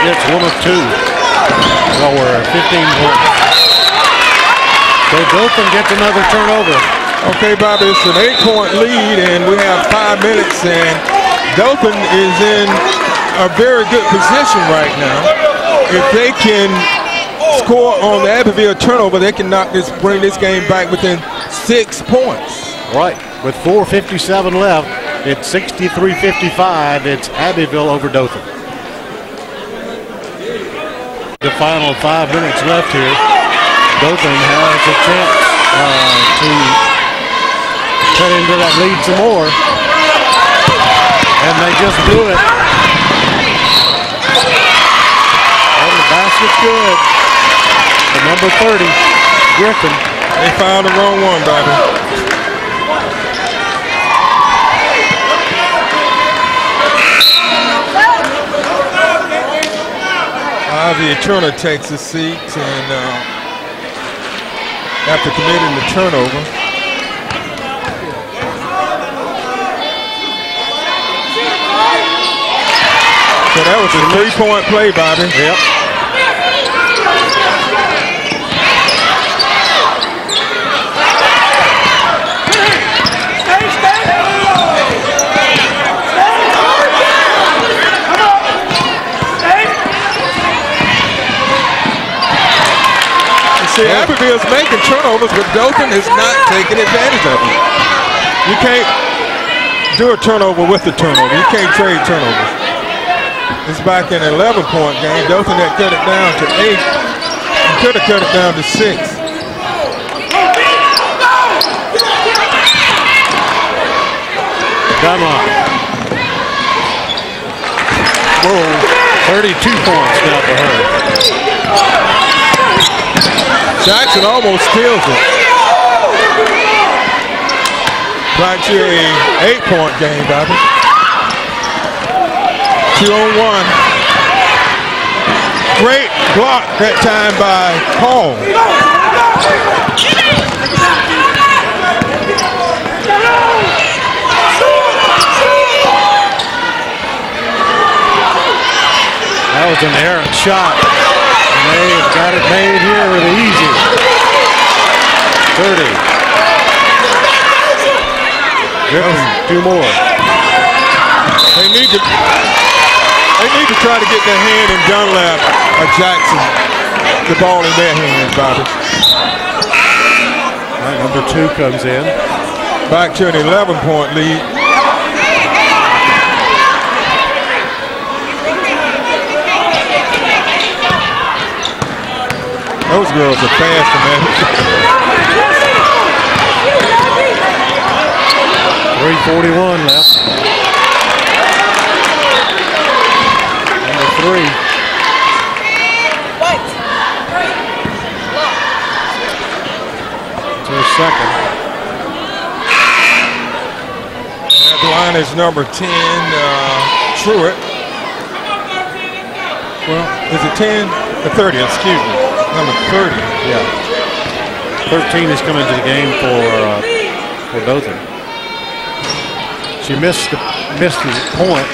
It's 1 of 2. Well, we're 15 points. So Dothan gets another turnover.
Okay, Bobby, it's an 8-point lead, and we have 5 minutes, and Dothan is in a very good position right now. If they can score on the Abbeville turnover, they can bring this game back within 6 points.
Right, with 4:57 left, it's 63-55. It's Abbeville over Dothan. The final 5 minutes left here. Dothan has a chance to cut into that lead some more, and they just blew it. And the basket's good. The number 30, Griffin.
They found the wrong one, Bobby. the Turner takes a seat, and after committing the turnover. So that was a 3-point play, Bobby.
Yep.
See, Abbeville's making turnovers, but Dothan is not taking advantage of them. You can't do a turnover with the turnover. You can't trade turnovers. It's back in an 11-point game. Dothan had cut it down to 8. He could have cut it down to 6.
Dunlop. Whoa, 32 points now for her.
Jackson almost steals it. Back to a 8-point game, Bobby. 2-on-1. Great block that time by Hall.
That was an errant shot. And they got it made here really easy. 30. Griffin, 2 more.
They need to try to get their hand in Dunlap or Jackson. The ball in their hands, Bobby.
All right, number 2 comes in.
Back to an 11-point lead. Those girls are fast, man.
3:41 left. Number 3. To her second.
That line is number 10, Truitt. Well, is it 10 or 30? Excuse me. Number 30.
Yeah. 13 is coming to the game for Dothan. She missed the point.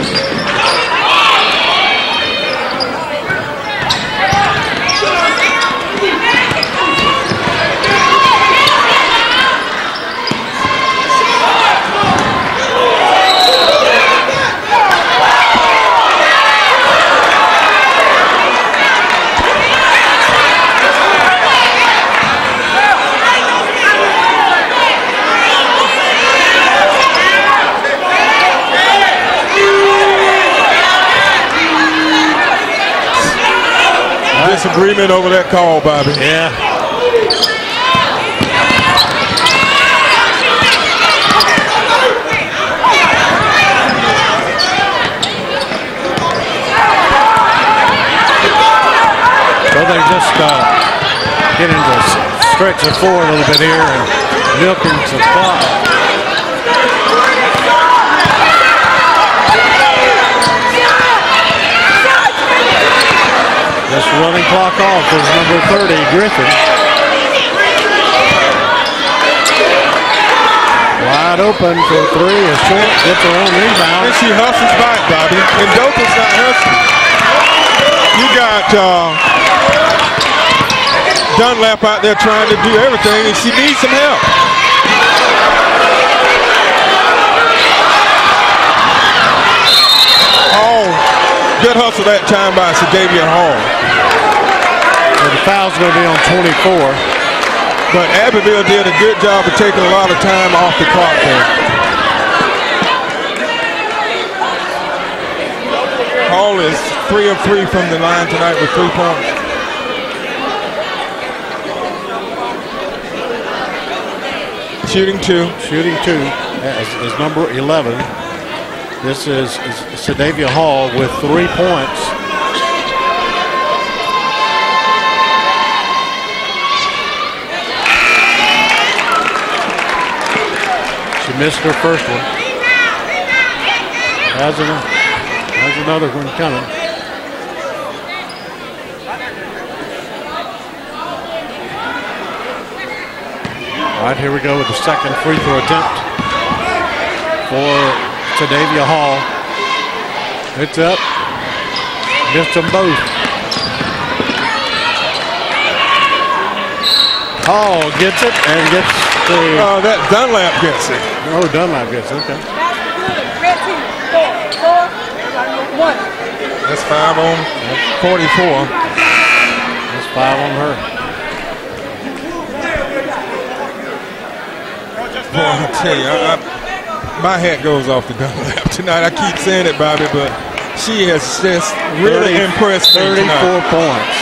Disagreement over that call, Bobby.
Yeah. So they just get into the stretch of 4 a little bit here and milking some clock. Just running clock off is number 30, Griffin. Wide open for 3 is short, gets her own rebound.
And she hustles back, Bobby. And Dothan's not hustling. You got Dunlap out there trying to do everything, and she needs some help. Hall, good hustle that time by Sadavia Hall.
So the foul's going to be on 24.
But Abbeville did a good job of taking a lot of time off the clock there. Hall is 3 of 3 from the line tonight with 3 points. Shooting 2.
Shooting 2 is number 11. This is Sadavia Hall with 3 points. She missed her first one. Has another one coming. All right, here we go with the second free throw attempt for Tadavia Hall. It's up. Missed them both. Hall gets it and gets the...
Oh, that Dunlap gets it.
Oh, Dunlap gets it. Okay.
Red team. 4, 1.
That's 5 on 44.
That's 5 on her.
Boy, I tell you, my hat goes off to Dunlap tonight. I keep saying it, Bobby, but she has just really impressed me
34
tonight.
points.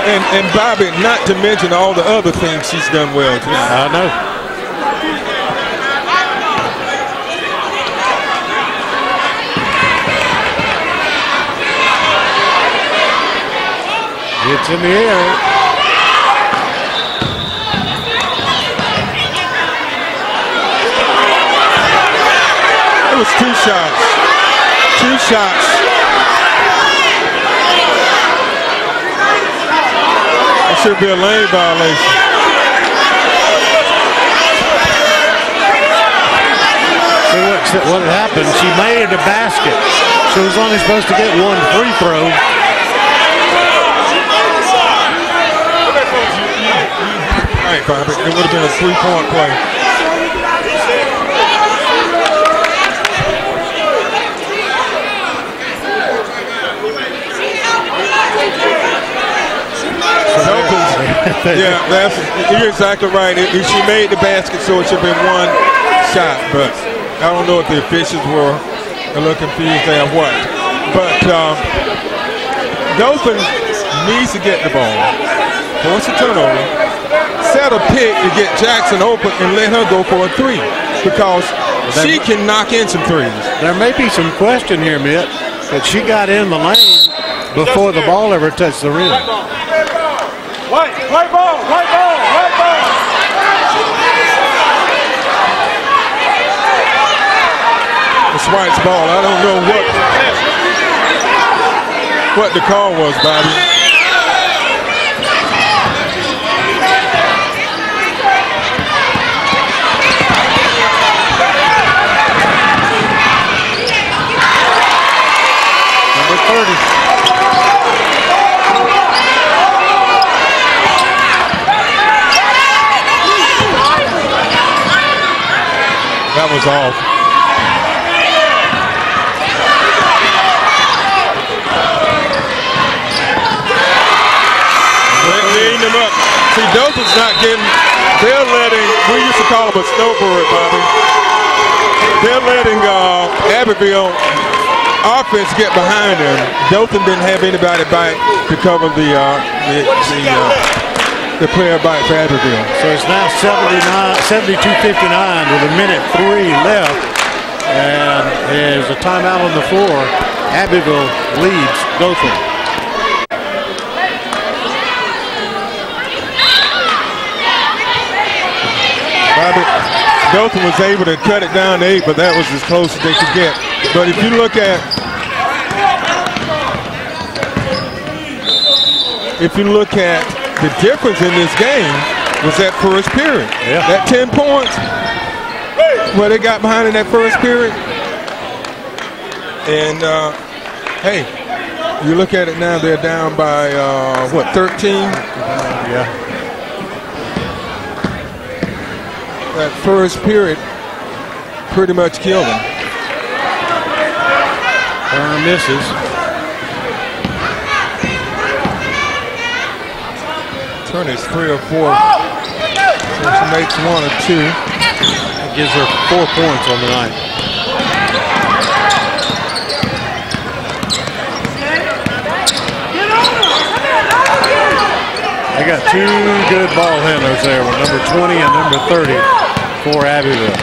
And Bobby, not to mention all the other things she's done well tonight.
I know. It's in the air.
It was 2 shots. 2 shots. It should be a lane violation.
See what happened? She made a basket. She was only supposed to get 1 free throw.
All right, Bobby. It would have been a 3-point play. Yeah, you're exactly right. She made the basket, so it should have been 1 shot. But I don't know if the officials were a little confused there or what. But Dothan needs to get the ball, force a turnover, set a pick to get Jackson open and let her go for a 3 because she can knock in some 3s.
There may be some question here, Mitt, that she got in the lane before the ball ever touched the rim.
White ball.
It's White's ball. I don't know what the call was, Bobby.
Number 30.
That was off. Leading them up. See, Dothan's not getting, they're letting, we used to call them a snowbird, Bobby. They're letting Abbeville offense get behind them. Dothan didn't have anybody back to cover the player back for Abbeville.
So it's now 72-59 with 1:03 left. And there's a timeout on the floor. Abbeville leads Dothan.
Bobby, Dothan was able to cut it down to 8, but that was as close as they could get. But if you look at the difference in this game was that first period.
Yeah.
That 10 points, where they got behind in that first period. And, hey, you look at it now, they're down by, 13?
Yeah.
That first period pretty much killed them.
Turner misses.
Turner's 3 or 4. So she makes 1 or 2.
That gives her 4 points on the night. They got 2 good ball handlers there with number 20 and number 30 for Abbeville.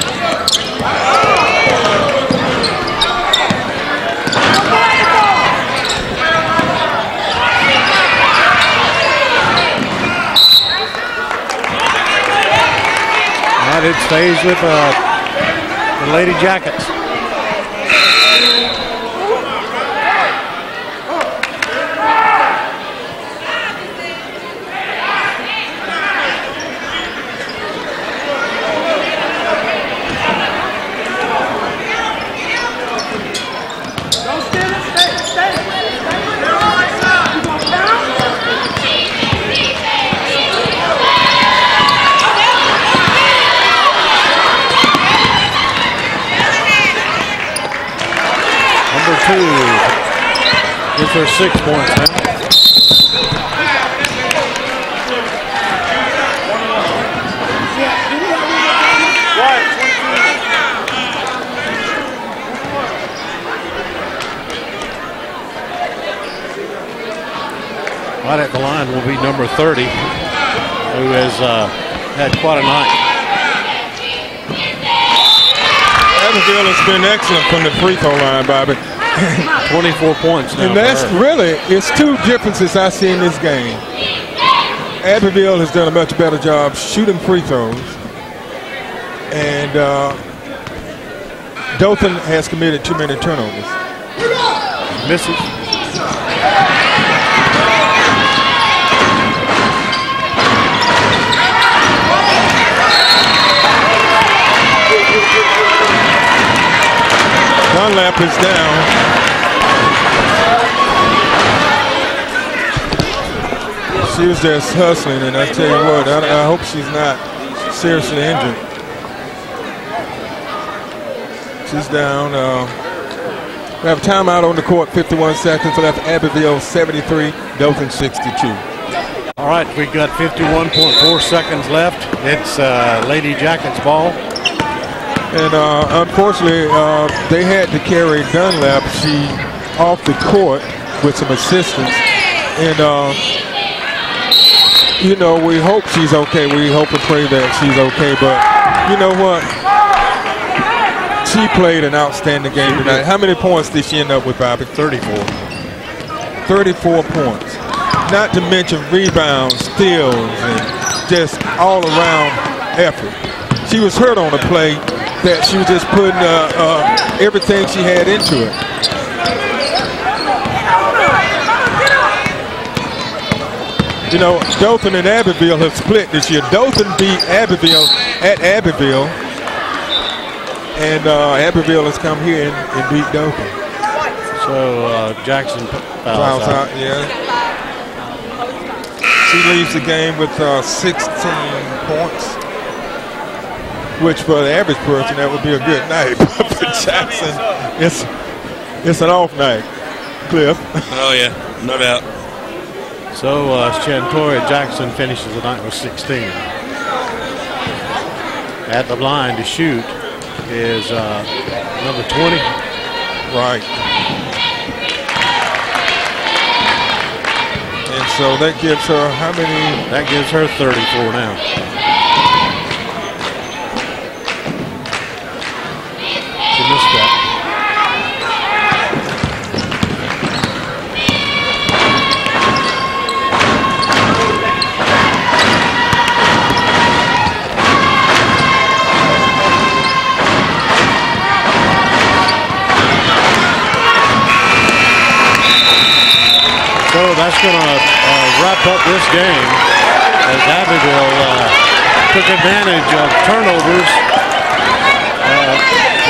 And it stays with the Lady Jackets. Gets her 6 points now. Right at the line will be number 30, who has had quite a night.
Abbeville has been excellent from the free throw line, Bobby.
24 points now.
And that's really, it's two differences I see in this game. Abbeville has done a much better job shooting free throws. And Dothan has committed too many turnovers.
Misses.
Dunlap is down. She was just hustling, and I tell you what, I hope she's not seriously injured. She's down. We have a timeout on the court, 51 seconds left. Abbeville 73, Dothan 62.
All right, we've got 51.4 seconds left. It's Lady Jackets ball.
And unfortunately, they had to carry Dunlap. She off the court with some assistance. And, you know, we hope she's okay. We hope and pray that she's okay. But you know what? She played an outstanding game tonight. How many points did she end up with, Bobby?
34.
34 points. Not to mention rebounds, steals, and just all-around effort. She was hurt on the play. That she was just putting everything she had into it. You know, Dothan and Abbeville have split this year. Dothan beat Abbeville at Abbeville, and Abbeville has come here and beat Dothan.
So Jackson fouls out.
Yeah. She leaves the game with 16 points. Which for the average person, that would be a good night. But for Jackson, it's an off night. Cliff.
Oh, yeah, no doubt.
So Chantoria Jackson finishes the night with 16. At the line to shoot is number 20.
Right. And so that gives her how many?
That gives her 34 now. Missed that. So that's going to wrap up this game as Abbeville took advantage of turnovers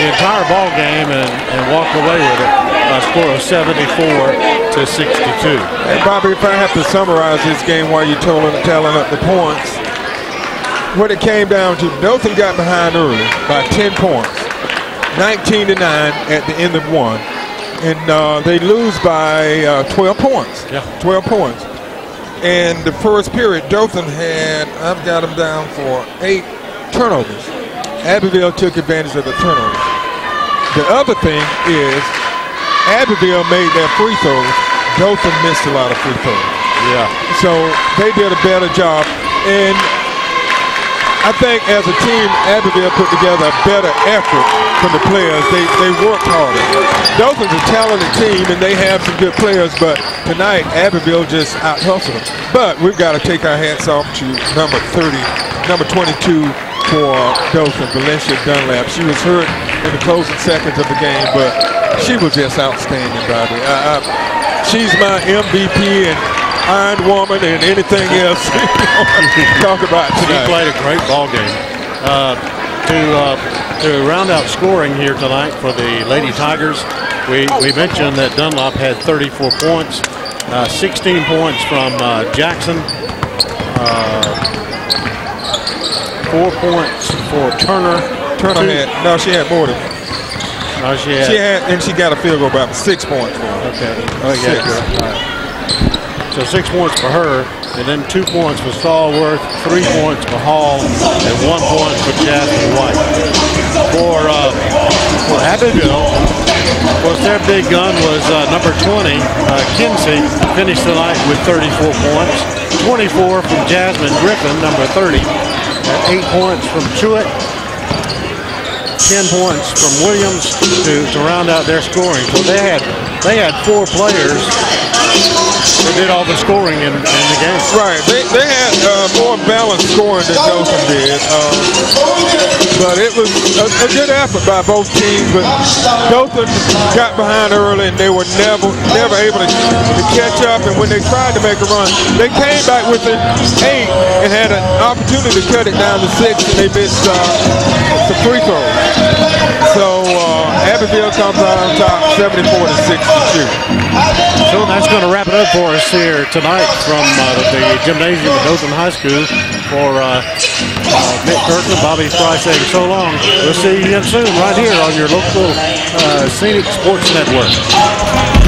the entire ball game and walked away with it. A score of 74-62.
And Bobby, if I have to summarize this game while you're tallying up the points, what it came down to, Dothan got behind early by 10 points, 19-9 at the end of one, and they lose by 12 points.
Yeah,
12 points. And the first period, Dothan had, I've got them down for 8 turnovers. Abbeville took advantage of the turnovers. The other thing is Abbeville made their free throws. Dothan missed a lot of free throws.
Yeah.
So they did a better job. And I think as a team, Abbeville put together a better effort from the players. They worked harder. Dothan's a talented team, and they have some good players, but tonight Abbeville just out-hustled them. But we've got to take our hats off to number 22 for Dothan, Valencia Dunlap. She was hurt in the closing seconds of the game, but she was just outstanding, Bobby. She's my MVP and Iron Woman and anything else talk about tonight.
She played a great ball game. To round out scoring here tonight for the Lady Tigers, we mentioned that Dunlop had 34 points, 16 points from Jackson, 4 points for Turner.
Turner had, no, she had more than
Oh, she had.
And she got a field goal about 6 points for her.
Okay. Oh, yeah. All right. So 6 points for her, and then 2 points for Stallworth, 3 points for Hall, and 1 point for Jasmine White. For Abbeville, of course, their big gun was number 20, Kinsey, finished the night with 34 points. 24 from Jasmine Griffin, number 30. 8 points from Truitt. 10 points from Williams to round out their scoring. So they had 4 players that did all the scoring in the game.
Right. They had more balanced scoring than Dothan did. But it was a good effort by both teams. But Dothan got behind early, and they were never able to catch up. And when they tried to make a run, they came back within 8 and had an opportunity to cut it down to 6, and they missed the free throws. So Abbeville comes out on top, 74-62.
So that's going to wrap it up for us here tonight from the gymnasium at Dothan High School. For Mick Kirkland, Bobby Price saying so long. We'll see you again soon right here on your local Scenic Sports Network.